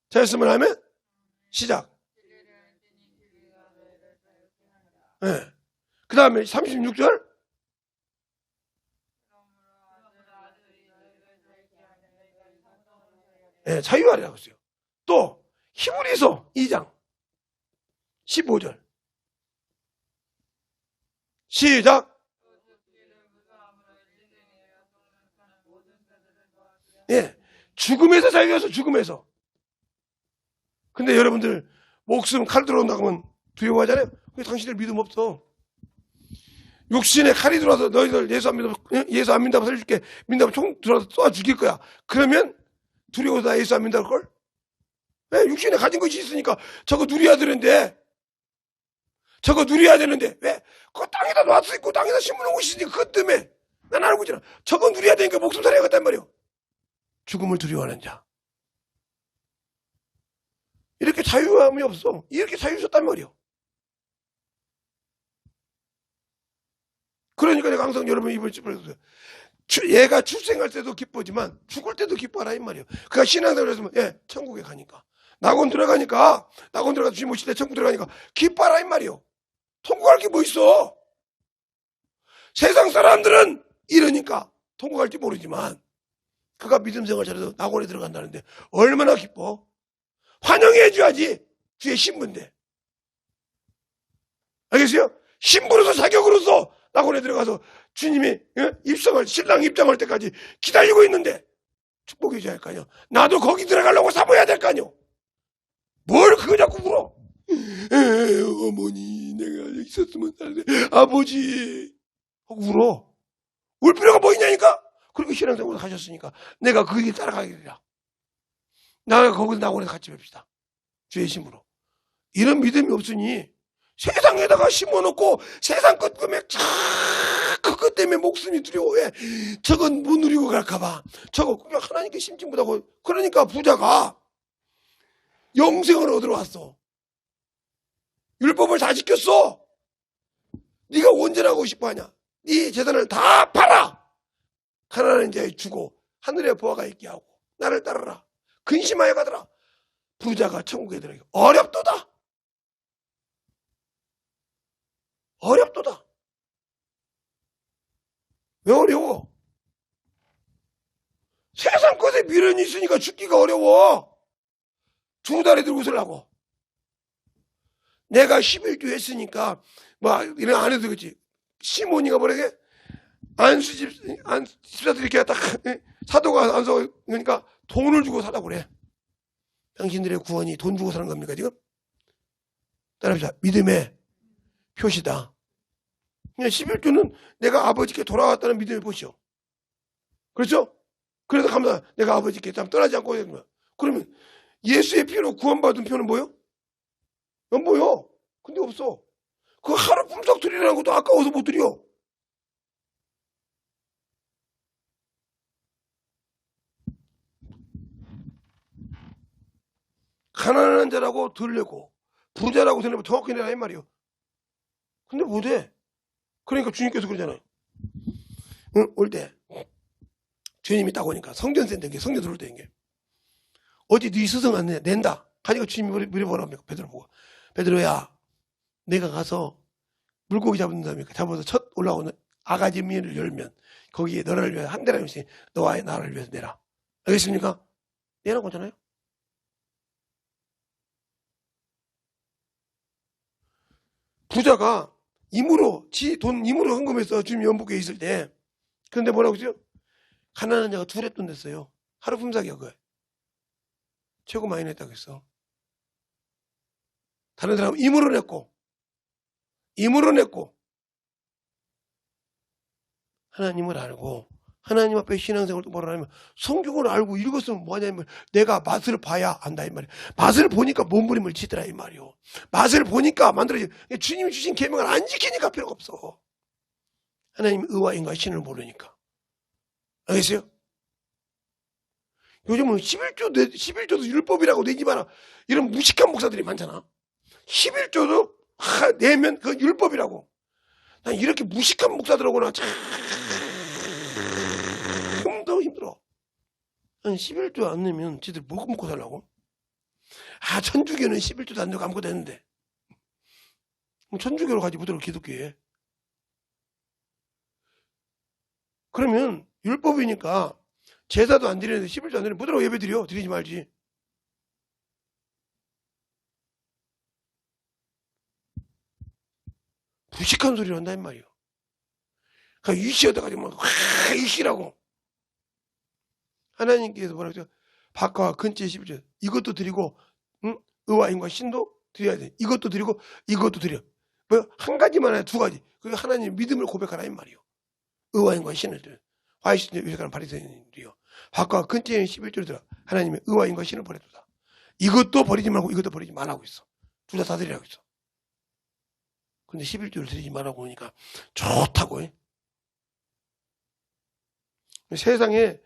됐으면 하면 시작. 예, 그 다음에 36절 예, 자유하리라고 했어요. 또 히브리서 2장 15절 시작. 예, 죽음에서 자유해서 죽음에서. 근데 여러분들 목숨 칼 들어온다고 하면 두려워하잖아요. 왜 당신들 믿음 없어? 육신에 칼이 들어와서 너희들 예수 안 믿다고 살려줄게. 믿다고 총 들어와서 쏘아 죽일 거야. 그러면 두려워서 예수 안 믿다고 걸? 왜? 육신에 가진 것이 있으니까 저거 누려야 되는데. 저거 누려야 되는데. 왜? 그거 땅에다 놔둘 수 있고 땅에다 심어놓은 것이 있으니까 그것 때문에. 난 알고 있잖아. 저거 누려야 되니까 목숨 살아야겠단 말이오. 죽음을 두려워하는 자. 이렇게 자유함이 없어. 이렇게 자유셨단 말이오. 그러니까 내가 항상 여러분 입을 찌푸렸어요. 얘가 출생할 때도 기쁘지만 죽을 때도 기뻐하라 이 말이에요. 그가 신앙생활을 했으면 천국에 가니까 낙원 들어가서 주님 오실 때 천국 들어가니까 기뻐하라 이 말이에요. 통곡할 게 뭐 있어? 세상 사람들은 이러니까 통곡할지 모르지만 그가 믿음 생활 잘해서 낙원에 들어간다는데 얼마나 기뻐? 환영해 줘야지. 주의 신부인데. 알겠어요? 신부로서 자격으로서 낙원에 들어가서 주님이 신랑 입장할 때까지 기다리고 있는데 축복해 줘야 할 거 아니야. 나도 거기 들어가려고 사모해야 될 거 아니야. 뭘 그거 자꾸 울어. 어머니 내가 여기 있었으면 하는데 아버지 하고 울어. 울 필요가 뭐 있냐니까. 그리고 신앙생활을 하셨으니까 내가 그 길 따라가게 되라. 나가 거기서 낙원에 같이 뵙시다. 주의 힘으로. 이런 믿음이 없으니 세상에다가 심어놓고 세상 것 때문에 그것 때문에 목숨이 두려워해. 저건 못 누리고 갈까봐. 저거 그냥 하나님께 심지 못하고. 그러니까 부자가 영생을 얻으러 왔어. 율법을 다 지켰어. 네가 온전하고 싶어하냐? 네 재산을 다 팔아. 가난한 자에 주고 하늘의 보화가 있게 하고 나를 따르라. 근심하여 가더라. 부자가 천국에 들어가기 어렵도다. 어렵도다. 왜 어려워? 세상 것에 미련이 있으니까 죽기가 어려워. 두 다리 들고 서려고. 내가 11조 했으니까 이런 안 해도 되겠지. 시몬이가 뭐라게? 집사들이 이렇게 딱 사도가 안서 그러니까 돈을 주고 사라고 그래. 당신들의 구원이 돈 주고 사는 겁니까 지금? 따라합시다. 믿음의 표시다. 11조는 내가 아버지께 돌아왔다는 믿음의 표시요. 그렇죠? 그래서 감사. 내가 아버지께 참 떠나지 않고 있는 거야. 그러면 예수의 피로 구원받은 표는 뭐요? 넌 뭐요? 근데 없어. 그 하루 품삯 드리라는 것도 아까워서 못 드려. 가난한 자라고 들려고 부자라고 생각하면 정확히 내라 이 말이요. 근데 못해. 그러니까 주님께서 그러잖아요. 올 때 주님이 딱 오니까 성전센 된 게 성전 들어올 때인 게 어디 네 스승 안 낸다. 가니까 주님이 물어보랍니까? 베드로 보고 베드로야 내가 가서 물고기 잡는 사람이니까 잡아서 첫 올라오는 아가지 미를 열면 거기에 너를 위해서 한 대라면 너와 나를 위해서 내라. 알겠습니까? 내라고 하잖아요. 부자가 돈 임으로 헌금해서 주님 연복에 있을 때, 그런데 뭐라고 그러죠? 가난한 자가 두 랩돈 냈어요. 하루 품삯이야, 그거. 최고 많이 냈다고 했어. 다른 사람은 임으로 냈고, 하나님을 알고, 하나님 앞에 신앙생활을 뭐라 하면, 성경을 알고 읽었으면 뭐냐면, 내가 맛을 봐야 안다, 이 말이야. 맛을 보니까 몸부림을 치더라, 이 말이요. 맛을 보니까 만들어지. 주님이 주신 계명을 안 지키니까 필요가 없어. 하나님 의와 인과 신을 모르니까. 알겠어요? 요즘은 11조도 율법이라고 내지 마라. 이런 무식한 목사들이 많잖아. 11조도 내면 그 율법이라고. 난 이렇게 무식한 목사들하고나 참 더 힘들어. 한 11조 안 내면 지들 뭐 먹고 살라고? 천주교는 11조도 안 내고 아무것도 했는데. 천주교로 가지 못하고 기독교에. 그러면 율법이니까 제사도 안 드리는데 11조 안 드리면 뭐더라고 예배 드려? 드리지 말지. 무식한 소리를 한단 말이에요. 그러니까 유시하다가 막 유시라고. 하나님께서 뭐라고 했죠? 박과 근처 11절 이것도 드리고 의와 인과 신도 드려야 돼. 이것도 드리고 이것도 드려. 뭐 한 가지만 아니라 두 가지. 그 하나님 믿음을 고백하라 이 말이요. 의와 인과 신을 드려. 화이신을 위해서 바리새인들이요. 박과 근처 11절 들어. 하나님의 의와 인과 신을 버려두다. 이것도 버리지 말고 이것도 버리지 말라고 있어. 둘 다 드리라고 있어. 근데 11조를 드리지 말라고 하니까 좋다고 해. 세상에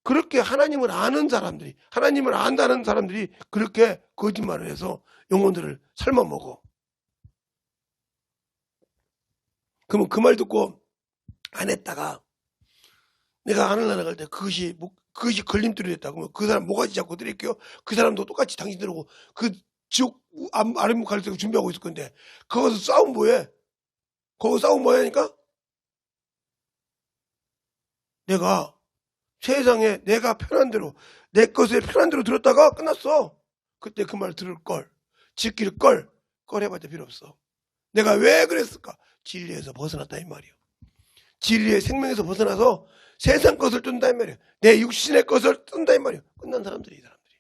그렇게 하나님을 아는 사람들이, 하나님을 안다는 사람들이 그렇게 거짓말을 해서 영혼들을 삶아 먹어. 그러면 그 말 듣고 안 했다가 내가 아는 나라 갈 때 그것이 걸림돌이 됐다고 하면 그 사람 모가지 잡고 드릴게요. 그 사람도 똑같이 당신들하고 그 지옥 아랫목 갈 때 준비하고 있을 건데 거기서 싸움 뭐해? 거기서 싸움 뭐 하니까? 내가 세상에 내가 편한 대로 내 것에 편한 대로 들었다가 끝났어. 그때 그 말 들을 걸 지킬 걸 해봤자 필요 없어. 내가 왜 그랬을까? 진리에서 벗어났다 이 말이요. 진리의 생명에서 벗어나서 세상 것을 뜬다 이 말이요. 내 육신의 것을 뜬다 이 말이요. 끝난 사람들이 이 사람들이.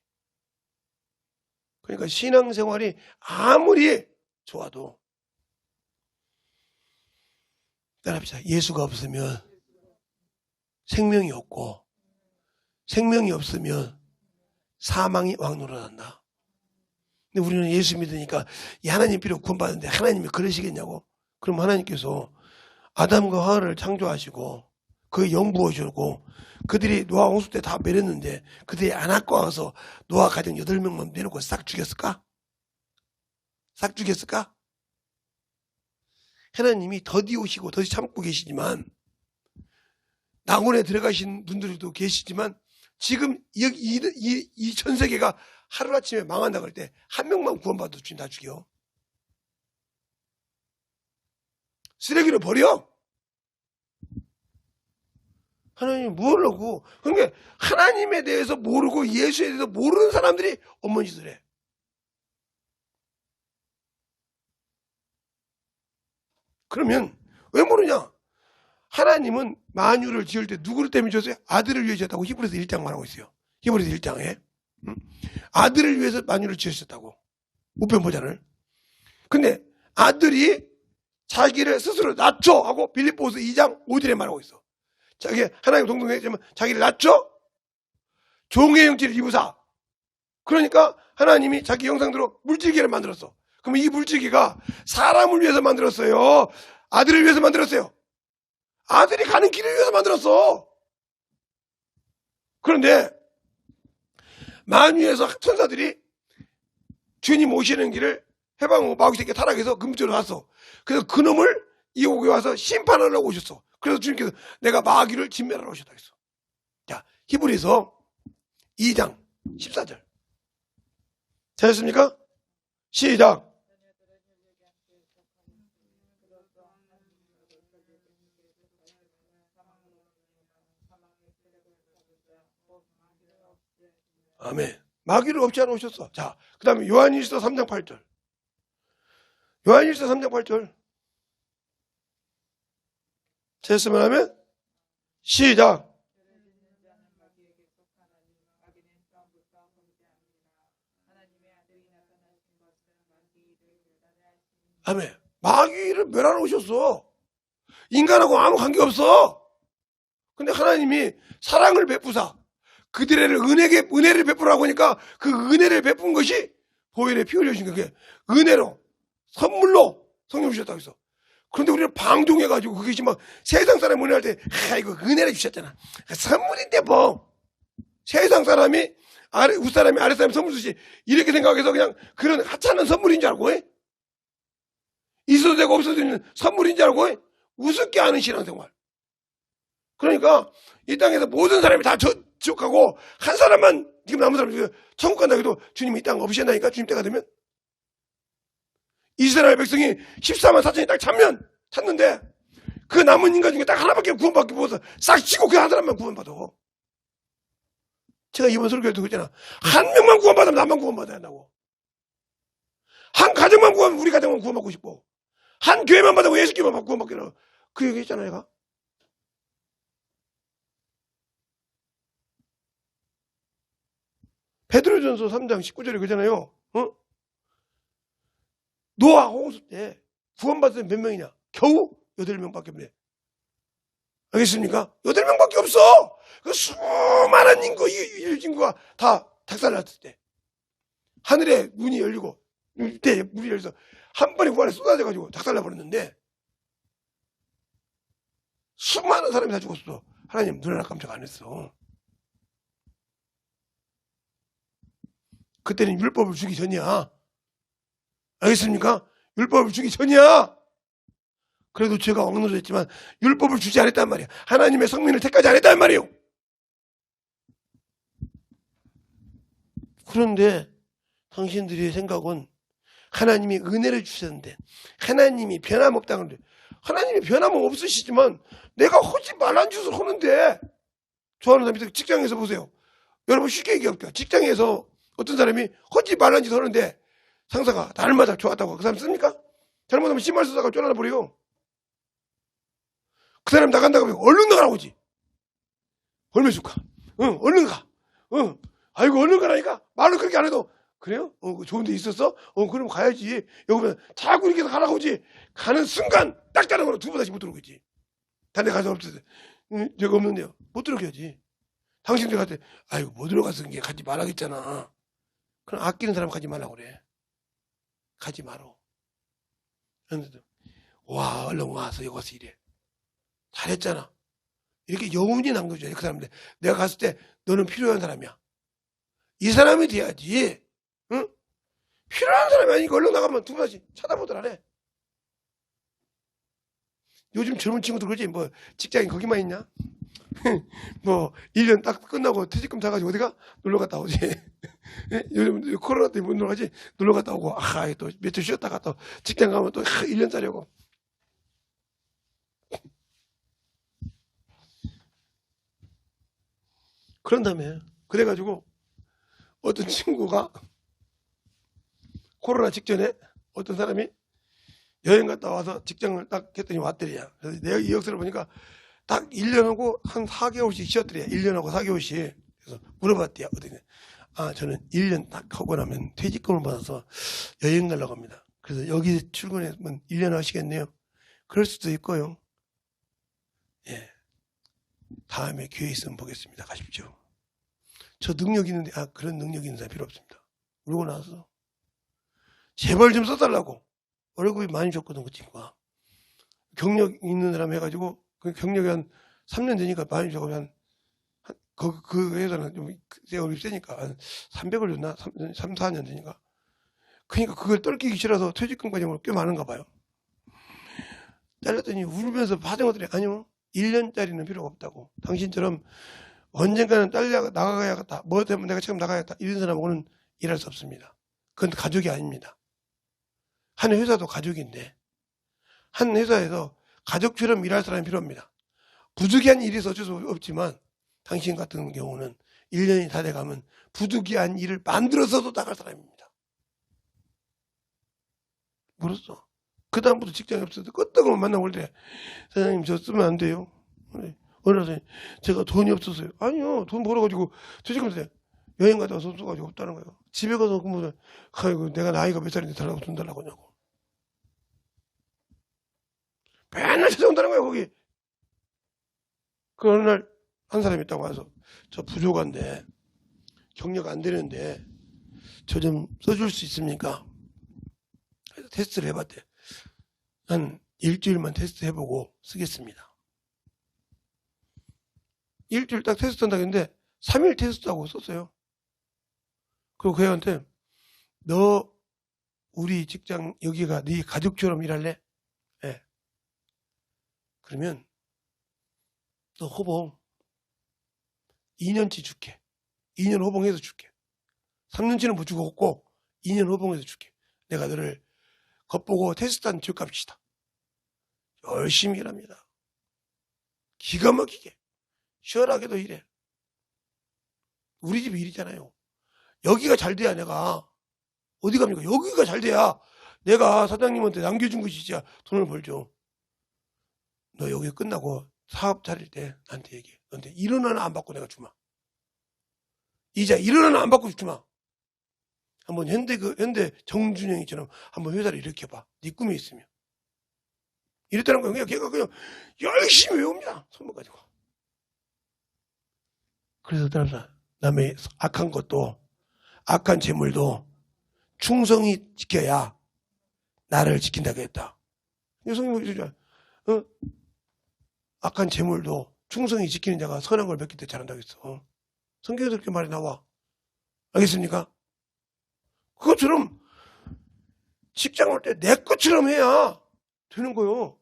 그러니까 신앙생활이 아무리 좋아도 따라합시다. 예수가 없으면 생명이 없고 생명이 없으면 사망이 왕노릇한다. 근데 우리는 예수 믿으니까 하나님 필요 구원받는데 하나님이 그러시겠냐고. 그럼 하나님께서 아담과 하와를 창조하시고 그의 영 부어주고 그들이 노아 홍수 때 다 매렸는데 그들이 안 갖고 와서 노아 가정 8명만 내놓고 싹 죽였을까? 싹 죽였을까? 하나님이 더디 오시고 더디 참고 계시지만 낙원에 들어가신 분들도 계시지만 지금 이 전 세계가 하루아침에 망한다 그럴 때 한 명만 구원받아도 주님 다 죽여. 쓰레기를 버려. 하나님이 모르고 그러니까 하나님에 대해서 모르고 예수에 대해서 모르는 사람들이 엄한 짓을 해. 그러면 왜 모르냐? 하나님은 만유를 지을 때 누구를 때문에 지었어요? 아들을 위해 지었다고 히브리서 1장 말하고 있어요. 히브리서 1장에 아들을 위해서 만유를 지으셨다고. 우편보자를. 근데 아들이 자기를 스스로 낮춰 하고 빌립보서 2장 5절에 말하고 있어. 자기 하나님 동등했지만 자기를 낮춰 종의 형체를 입으사. 그러니까 하나님이 자기 형상대로 물질계를 만들었어. 그러면 이 물질계가 사람을 위해서 만들었어요? 아들을 위해서 만들었어요? 아들이 가는 길을 위해서 만들었어. 그런데 만유에서 천사들이 주님 오시는 길을 해방하고 마귀새끼 타락해서 금쪽으로 왔어. 그래서 그놈을 이옥에 와서 심판하려고 오셨어. 그래서 주님께서 내가 마귀를 진멸하러 오셨다 했어. 자, 히브리서 2장 14절. 되셨습니까? 시작. 아멘. 마귀를 없지 않아 오셨어. 자, 그 다음에 요한일서 3장 8절. 요한일서 3장 8절. 됐으면 하면 시작. 아멘. 마귀를 멸하러 오셨어. 인간하고 아무 관계없어. 근데 하나님이 사랑을 베푸사 그들에게 은혜를 베푸라고 하니까 그 은혜를 베푼 것이 보혈에 피 흘려주신 그게 은혜로 선물로 성령 주셨다고 했어. 그런데 우리는 방종해가지고 그것이 막 세상 사람 은혜할 때 이거 은혜를 주셨잖아. 선물인데 뭐 세상 사람이 윗사람이 아랫사람이 선물 주시 이렇게 생각해서 그냥 그런 하찮은 선물인 줄 알고 해? 있어도 되고 없어도 되는 선물인 줄 알고 해? 우습게 하는 신앙생활. 그러니까 이 땅에서 모든 사람이 다 지옥하고 한 사람만 지금 남은 사람 천국 간다 해도 주님이 이 땅 없으신다니까. 주님 때가 되면 이스라엘 백성이 14만 4천이 딱 찾는데 그 남은 인간 중에 딱 하나밖에 구원받기 못해서 싹 치고 그 한 사람만 구원받아. 제가 이번 설교에 듣고 있잖아. 한 명만 구원받으면 나만 구원받아야 한다고. 한 가정만 구원하면 우리 가정만 구원받고 싶고 한 교회만 받아고 예수 교회만 받고 구원받기로 그 얘기 했잖아 내가. 베드로전서 3장 19절에 그러잖아요. 노아 홍수 때 구원받은 몇 명이냐? 겨우 8명밖에 없네. 알겠습니까? 8명밖에 없어. 그 수많은 인구가 다 작살났을 때 하늘에 문이 열리고 밑에 물이 열려서 한 번에 그 안에 쏟아져가지고 작살나버렸는데 수많은 사람이 다 죽었어. 하나님 눈 하나 깜짝 안 했어. 그때는 율법을 주기 전이야. 알겠습니까? 율법을 주기 전이야. 그래도 죄가 왕노했지만 율법을 주지 않았단 말이야. 하나님의 성민을 택하지 않았단 말이에요. 그런데 당신들의 생각은 하나님이 은혜를 주셨는데 하나님이 변함없다는 건데 하나님이 변함은 없으시지만 내가 하지 말란 짓을 하는데 좋아하는 사람이 직장에서 보세요. 여러분 쉽게 얘기할게요. 직장에서 어떤 사람이 하지 말란 짓을 하는데 상사가 날마다 좋았다고 그 사람 씁니까? 잘못하면 심할 쓰다가 쫓아나버려요. 그 사람 나간다고 하면 얼른 나가라고 하지. 얼마 줄까? 얼른 가. 아이고 얼른 가라니까 말로 그렇게 안 해도 그래요? 좋은 데 있었어? 그럼 가야지. 여기면 자꾸 이렇게 가라고 하지. 가는 순간 딱 가는 거로 두 번 다시 못 들어오겠지. 다른 데 가서 없을 때 제가 없는데요. 못 들어오겠지. 당신들 갈 때 아이고 못 들어가서 가지 말라겠잖아. 그럼 아끼는 사람 가지 말라고 그래. 가지 말어. 그런데도 와 얼른 와서 여기 와서 일해. 잘했잖아. 이렇게 여운이 남겨줘야 그 사람인데 내가 갔을 때 너는 필요한 사람이야. 이 사람이 돼야지. 응? 필요한 사람이 아니니까 얼른 나가면 두 번씩 쳐다보들 안 해. 요즘 젊은 친구들 그러지 뭐 직장이 거기만 있냐? 뭐 1년 딱 끝나고 퇴직금 타가지고 어디가? 놀러 갔다 오지. 요즘 코로나 때문에 못 놀러 가지. 놀러 갔다 오고 또 며칠 쉬었다가 또 직장 가면 또 1년짜리고. 그런 다음에 그래가지고 어떤 친구가 코로나 직전에 어떤 사람이 여행 갔다 와서 직장을 딱 했더니 왔더래요. 그래서 내가 이 역사를 보니까 딱 1년하고 한 4개월씩 쉬었더래요. 1년하고 4개월씩. 그래서 물어봤대요. 어떻게? 저는 1년 딱 하고 나면 퇴직금을 받아서 여행 가려고 합니다. 그래서 여기 출근했으면 1년 하시겠네요. 그럴 수도 있고요. 예. 다음에 기회 있으면 보겠습니다. 가십시오. 저 능력 있는데, 그런 능력 있는 사람 필요 없습니다. 그러고 나서, 제발 좀 써달라고. 월급이 많이 줬거든, 그 친구가. 경력 있는 사람 해가지고, 그 경력이 한 3년 되니까 많이 주고, 그 회사는 좀 세월이 세니까, 한 300을 줬나? 3, 4년 되니까. 그러니까 그걸 떨기기 싫어서 퇴직금 과정으로 꽤 많은가 봐요. 잘랐더니 울면서 파정하더니, 아니요. 1년짜리는 필요가 없다고. 당신처럼 언젠가는 나가야겠다. 뭐 때문에 내가 지금 나가야겠다. 이런 사람하고는 일할 수 없습니다. 그건 가족이 아닙니다. 한 회사도 가족인데 한 회사에서 가족처럼 일할 사람이 필요합니다. 부득이한 일이 어쩔 수 없지만 당신 같은 경우는 1년이 다 돼가면 부득이한 일을 만들어서도 나갈 사람입니다. 모르겠어. 그 다음부터 직장이 없어서 끄떡을 만나고 그래. 사장님 저 쓰면 안 돼요. 어느 날 제가 돈이 없었어요. 아니요. 돈 벌어가지고 퇴직금 여행 갔다 와서 써가지고 없다는 거예요. 집에 가서 그러면 아이고 내가 나이가 몇 살인데 달라고 돈 달라고 하냐고. 맨날 찾아온다는 거예요 거기. 그 어느 날 한 사람이 있다고 와서 저 부족한데 경력 안 되는데 저 좀 써줄 수 있습니까? 그래서 테스트를 해봤대. 한 일주일만 테스트 해보고 쓰겠습니다. 일주일 딱 테스트 한다고 했는데 3일 테스트하고 썼어요. 그리고 그 애한테 너 우리 직장 여기가 네 가족처럼 일할래? 네. 그러면 너 호봉 2년치 줄게. 2년 호봉해서 줄게. 3년치는 못 주고 없고 2년 호봉해서 줄게. 내가 너를 겉보고 테스트한 죗값이다. 열심히 일합니다. 기가 막히게 시원하게도 일해. 우리 집이 일이잖아요. 여기가 잘 돼야 내가 어디 갑니까? 여기가 잘 돼야 내가 사장님한테 남겨준 것이 진짜 돈을 벌죠. 너 여기 끝나고 사업 차릴 때 나한테 얘기해. 너한테 1원 하나 안 받고 내가 주마. 이자 1원 하나 안 받고 주마. 한번 현대 정준영이처럼 한번 회사를 일으켜봐. 네 꿈이 있으면. 이랬다는 거예요. 그냥 걔가 그냥 열심히 외웁니다. 손목 가지고. 그래서 남의 악한 것도, 악한 재물도 충성이 지켜야 나를 지킨다고 했다. 성경이 악한 재물도 충성이 지키는 자가 선한 걸 맺기 때 잘한다고 했어. 성경에서 그렇게 말이 나와. 알겠습니까? 그것처럼 직장 올 때 내 것처럼 해야 되는 거요.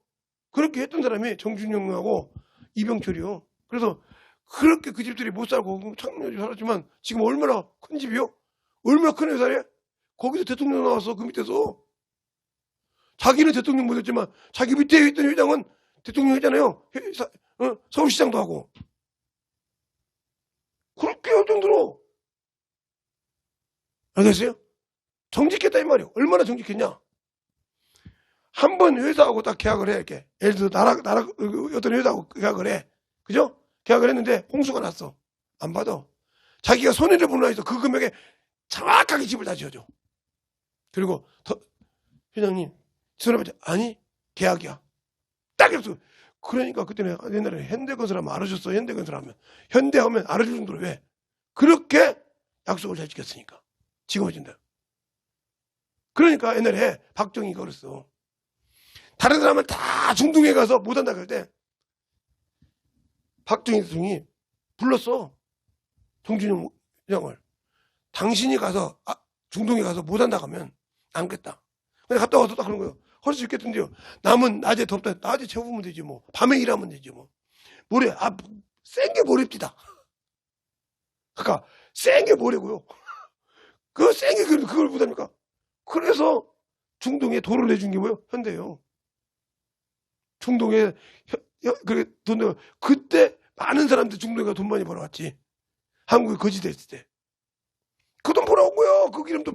그렇게 했던 사람이 정준영하고 이병철이요. 그래서 그렇게 그 집들이 못 살고 창문에 살았지만 지금 얼마나 큰 집이요? 얼마나 큰 회사래? 거기서 대통령 나왔어. 그 밑에서. 자기는 대통령 못했지만 자기 밑에 있던 회장은 대통령 했잖아요. 서울시장도 하고. 그렇게 할 정도로. 알겠어요? 정직했다 이 말이에요. 얼마나 정직했냐? 한 번 회사하고 딱 계약을 해. 이렇게. 예를 들어 나라 어떤 회사하고 계약을 해. 그죠? 계약을 했는데 홍수가 났어. 안 받아. 자기가 손해를 보나 해서 그 금액에 정확하게 집을 다 지어줘. 그리고 회장님 전화받자. 아니 계약이야. 딱 했어. 그러니까 그때는 옛날에 현대건설 하면 알아줬어. 현대건설 하면. 현대하면 알아줄 정도로 왜? 그렇게 약속을 잘 지켰으니까. 지금 어쩐다. 그러니까 옛날에 박정희가 그랬어. 다른 사람은 다 중동에 가서 못한다 그럴 때 박정희 대통령이 불렀어. 정준영 회장을. 당신이 가서 중동에 가서 못한다 하면 안 겠다. 근데 갔다 와서 딱 그런 거예요. 할 수 있겠던데요. 남은 낮에 덥다. 낮에 채우면 되지 뭐. 밤에 일하면 되지 뭐. 모래. 센 게 모래입니다. 그러니까 센 게 모래고요. 그 센 게 그걸 못합니까? 그래서 중동에 돈을 내준 게 뭐예요? 현대요. 중동에 돈 내고 그때 많은 사람들 중동에 가서 돈 많이 벌어왔지. 한국이 거지됐을 때. 그 돈 벌어온 거예요. 그 기름도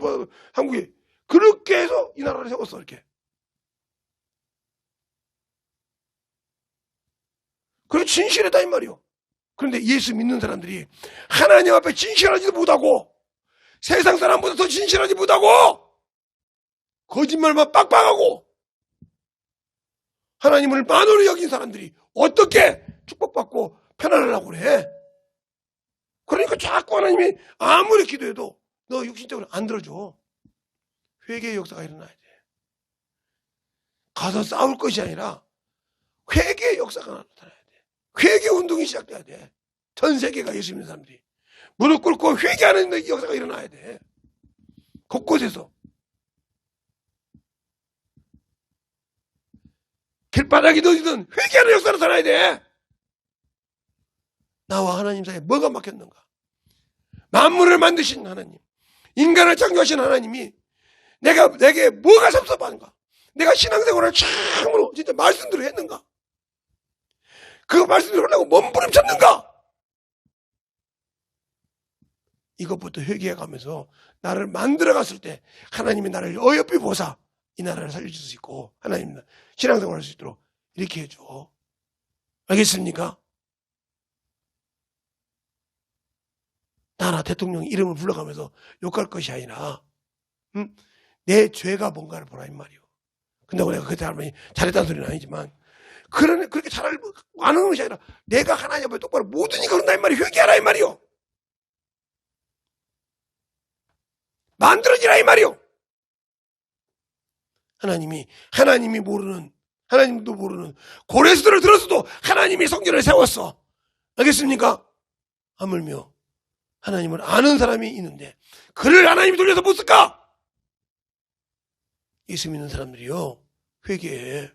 한국이. 그렇게 해서 이 나라를 세웠어 이렇게. 그래 진실하다 이 말이요. 그런데 예수 믿는 사람들이 하나님 앞에 진실하지도 못하고 세상 사람보다 더 진실하지 못하고 거짓말만 빡빡하고 하나님을 만으로 여긴 사람들이 어떻게 축복받고 편안하려고 그래. 그러니까 자꾸 하나님이 아무리 기도해도 너 육신적으로 안 들어줘. 회개의 역사가 일어나야 돼. 가서 싸울 것이 아니라 회개의 역사가 나타나야 돼. 회개 운동이 시작돼야 돼. 전 세계가 예수 믿는 사람들이 무릎 꿇고 회개하는 역사가 일어나야 돼. 곳곳에서. 길바닥이든 어디든 회개하는 역사가 나타나야 돼. 나와 하나님 사이에 뭐가 막혔는가? 만물을 만드신 하나님, 인간을 창조하신 하나님이 내게 뭐가 섭섭한가? 내가 신앙생활을 참으로 진짜 말씀대로 했는가? 그 말씀대로 하려고 몸부림쳤는가? 이것부터 회개해가면서 나를 만들어갔을 때 하나님이 나를 어여삐 보사 이 나라를 살려줄 수 있고 하나님 신앙생활 할 수 있도록 이렇게 해줘. 알겠습니까? 나라 대통령 이름을 불러가면서 욕할 것이 아니라 내 죄가 뭔가를 보라 이 말이요. 근데 내가 그때 할머니 잘했다는 소리는 아니지만 그렇게 안 하는 것이 아니라 내가 하나님 앞에 똑바로 못하니까 그런다 이 말이요. 회개하라 이 말이요. 만들어지라 이 말이요. 하나님이 모르는 하나님도 모르는 고레스들을 들었어도 하나님이 성전을 세웠어. 알겠습니까? 하물며 하나님을 아는 사람이 있는데 그를 하나님이 돌려서 못 쓸까? 예수 믿는 사람들이요 회개해.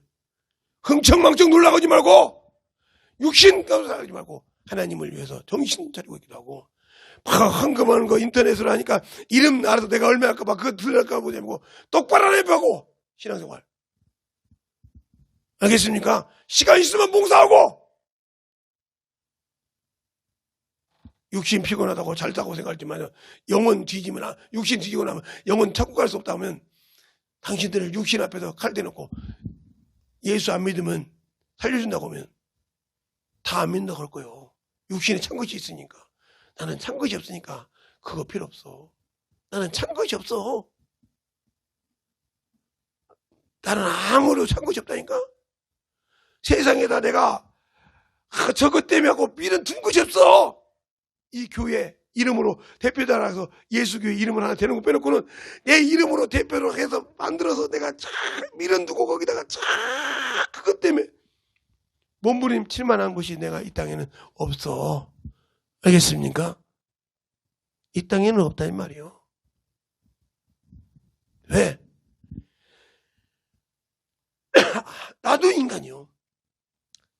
흥청망청 놀라가지 말고 육신 가운데 살지 말고 하나님을 위해서 정신 차리고 있기도 하고 막 헌금하는 거 인터넷으로 하니까 이름 알아서 내가 얼마 할까 봐 그거 들을까 보자고 똑바로 해보고 신앙생활. 알겠습니까? 시간 있으면 봉사하고 육신 피곤하다고 잘다고 생각하지만 영혼 뒤지면 육신 뒤지고 나면 영혼 천국 갈 수 없다 하면 당신들을 육신 앞에서 칼 대놓고 예수 안 믿으면 살려준다고 하면 다 안 믿는다고 할 거예요. 육신에 찬 것이 있으니까. 나는 찬 것이 없으니까 그거 필요 없어. 나는 찬 것이 없어. 나는 아무리 찬 것이 없다니까. 세상에다 내가 저것 때문에 하고 밀은 둔 것이 없어. 이 교회 이름으로 대표자라서 예수교회 이름을 하나 대는 거 빼놓고는 내 이름으로 대표로 해서 만들어서 내가 쫙 밀어두고 거기다가 쫙 그것 때문에 몸부림칠 만한 것이 내가 이 땅에는 없어. 알겠습니까? 이 땅에는 없다 이 말이요. 왜? 나도 인간이요.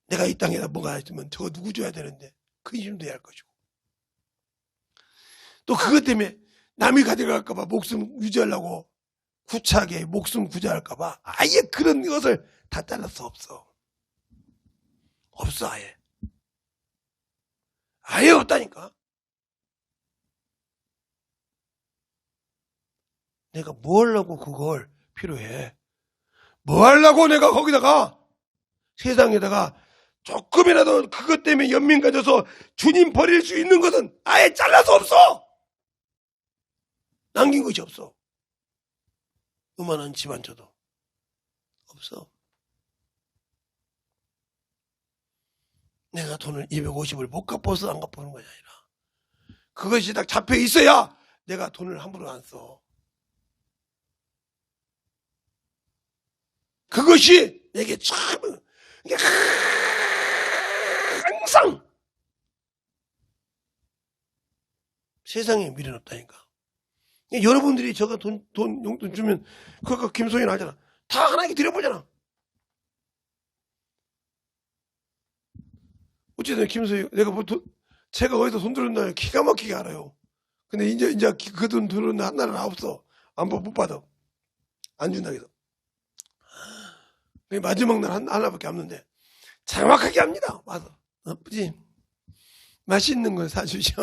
내가 이 땅에다 뭐가 있으면 저거 누구 줘야 되는데 그 이름도 해야 할 것이고, 또 그것 때문에 남이 가져갈까봐 목숨 유지하려고 구차하게 목숨 구제할까봐 아예 그런 것을 다 잘라서 없어. 없어. 아예 없다니까. 내가 뭐 하려고 그걸 필요해. 뭐 하려고 내가 거기다가 세상에다가 조금이라도 그것 때문에 연민 가져서 주님 버릴 수 있는 것은 아예 잘라서 없어. 남긴 것이 없어. 요만한 집안 줘도 없어. 내가 돈을 250을 못 갚아서 안 갚아는 것이 아니라 그것이 딱 잡혀 있어야 내가 돈을 함부로 안 써. 그것이 내게 참 항상 세상에 미련 없다니까. 여러분들이 저가 돈 용돈 주면 그거 김소연 알잖아. 다 하나씩 드려보잖아. 어쨌든 김소연 내가 뭐 제가 어디서 돈 들었나 기가 막히게 알아요. 근데 이제 그 돈 들었나 하나는 없어. 못 받아. 안 준다 해서. 마지막 날 하나밖에 없는데 정확하게 합니다. 와서 아버지 맛있는 걸 사주셔.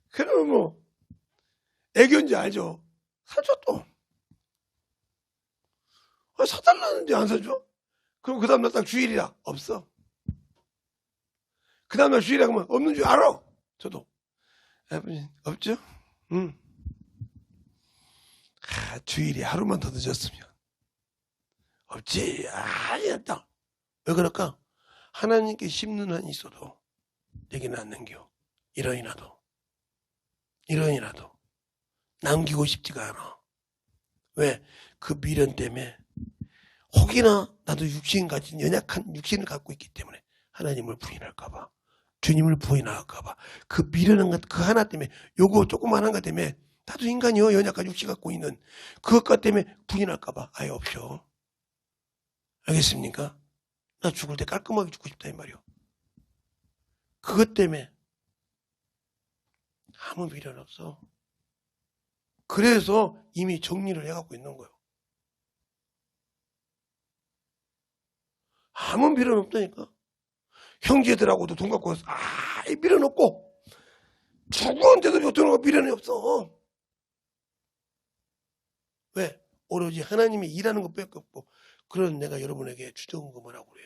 그러면 뭐 애교인지 알죠. 사줘 또. 사달라는데 안 사줘? 그럼 그 다음날 딱 주일이라 없어. 그 다음날 주일이라 그러면 없는 줄 알아. 저도 아버지 없죠? 응. 주일이 하루만 더 늦었으면 없지. 아니었다. 왜 그럴까? 하나님께 심는 한이 있어도 내게는 안 남겨. 이러이나도 남기고 싶지가 않아. 왜? 그 미련 때문에 혹이나 나도 육신 가진 연약한 육신을 갖고 있기 때문에 하나님을 부인할까봐, 주님을 부인할까봐, 그 미련한 것 그 하나 때문에, 요거 조그만한 것 때문에 나도 인간이요 연약한 육신 갖고 있는 그것 때문에 부인할까봐 아예 없죠. 알겠습니까? 나 죽을 때 깔끔하게 죽고 싶다 이 말이요. 그것 때문에 아무 미련 없어. 그래서 이미 정리를 해갖고 있는 거예요. 아무 미련 없다니까. 형제들하고도 돈 갖고 와서 미련 없고 누구한테도 돈 갖고 미련이 없어. 왜? 오로지 하나님이 일하는 것밖에 없고, 그런 내가 여러분에게 주정금을 하고 그래.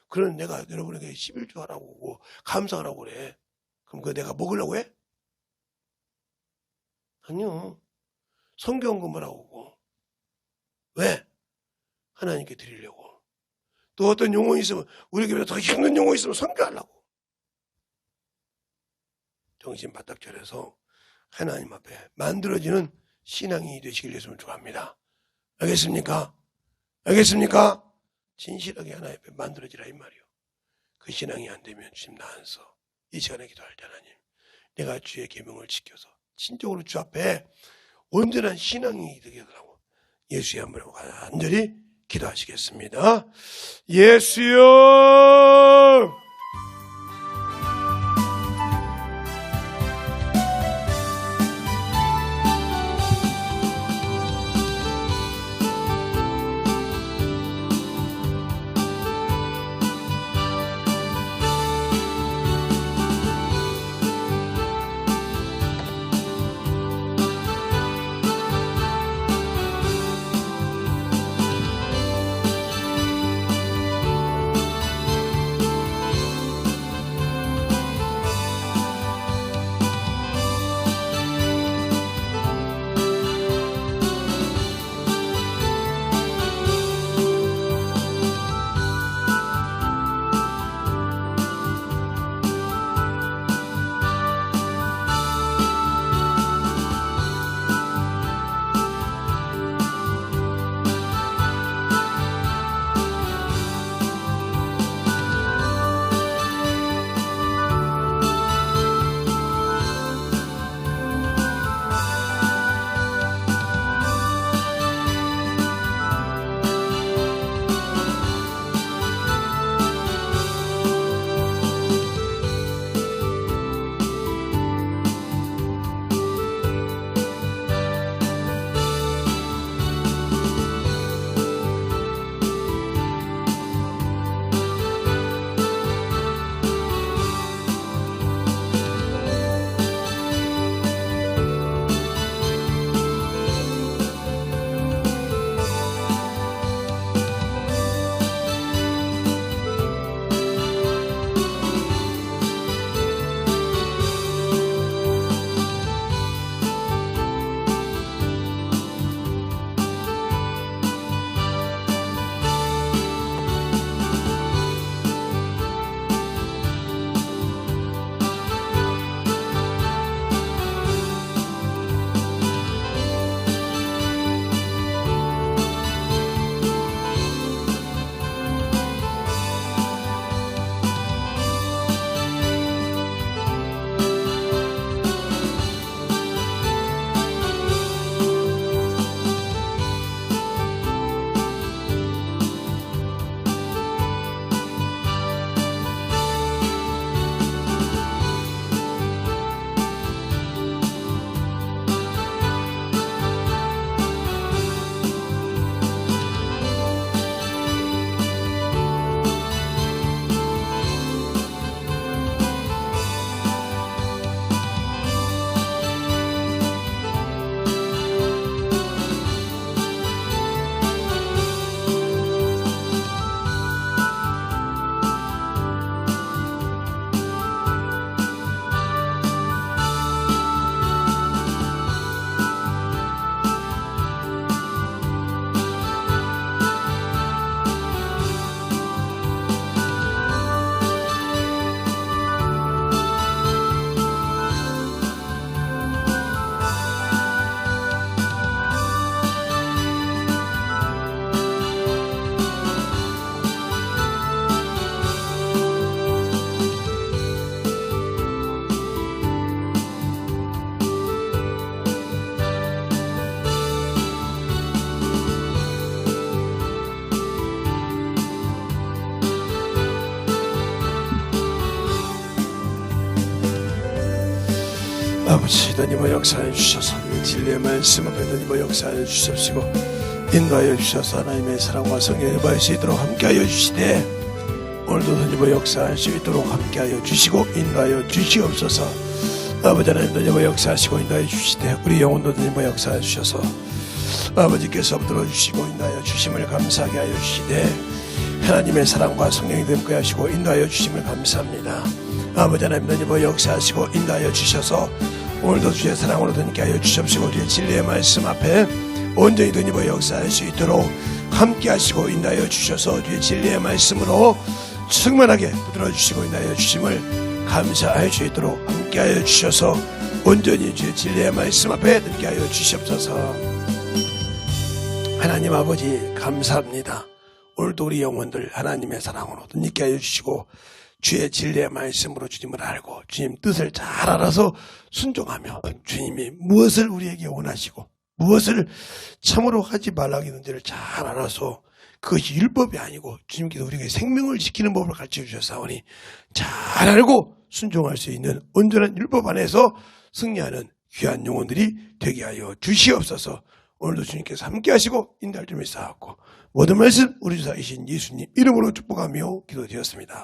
그런 내가 여러분에게 11조 하라고 감사하라고 그래. 그럼 그거 내가 먹으려고 해? 아니요. 성경금을 하고. 왜? 하나님께 드리려고. 또 어떤 용어이 있으면 우리 교회에 더 힘든 용어이 있으면 선교하려고. 정신 바짝 차려서 하나님 앞에 만들어지는 신앙이 되시길 예수님을 축원합니다. 알겠습니까? 알겠습니까? 진실하게 하나님 앞에 만들어지라 이 말이요. 그 신앙이 안 되면 주님 나 안 써. 이 시간에 기도할 때 하나님, 내가 주의 계명을 지켜서 진정으로 주 앞에 온전한 신앙이 되게 하라고 예수의 이름으로 간절히 기도하시겠습니다. 예수여. 아버지 하나님의 역사해 주셔서 진리의 말씀 앞에 하나님의 역사해 주십시고 인도하여 주셔서 하나님의 사랑과 성령의 임할 수 있도록 함께하여 주시되 오늘도 하나님의 역사할 수 있도록 함께하여 주시고 인도하여 주시옵소서. 아버지 하나님 하나님의 역사하시고 인도하여 주시되 우리 영혼도 하나님의 역사해 주셔서 아버지께서 들어주시고 인도하여 주심을 감사하게 하여 주시되 하나님의 사랑과 성령이 됨께 하시고 인도하여 주심을 감사합니다. 아버지 하나님 하나님의 역사하시고 인도하여 주셔서 오늘도 주의 사랑으로 함께 하여 주십시고 주의 진리의 말씀 앞에 온전히 하나님의 역사할 수 있도록 함께 하시고 인도하여 주셔서 주의 진리의 말씀으로 충만하게 붙들어 주시고 인도하여 주심을 감사할 수 있도록 함께 하여 주셔서 온전히 주의 진리의 말씀 앞에 함께 하여 주시옵소서. 하나님 아버지 감사합니다. 오늘도 우리 영혼들 하나님의 사랑으로 함께 하여 주시고 주의 진리의 말씀으로 주님을 알고 주님 뜻을 잘 알아서 순종하며 주님이 무엇을 우리에게 원하시고 무엇을 참으로 하지 말라고 했는지를 잘 알아서 그것이 율법이 아니고 주님께서 우리에게 생명을 지키는 법을 가르쳐 주셨사오니 잘 알고 순종할 수 있는 온전한 율법 안에서 승리하는 귀한 영혼들이 되게 하여 주시옵소서. 오늘도 주님께서 함께 하시고 인도할 점을 쌓았고 모든 말씀 우리 주사이신 예수님 이름으로 축복하며 기도드렸습니다.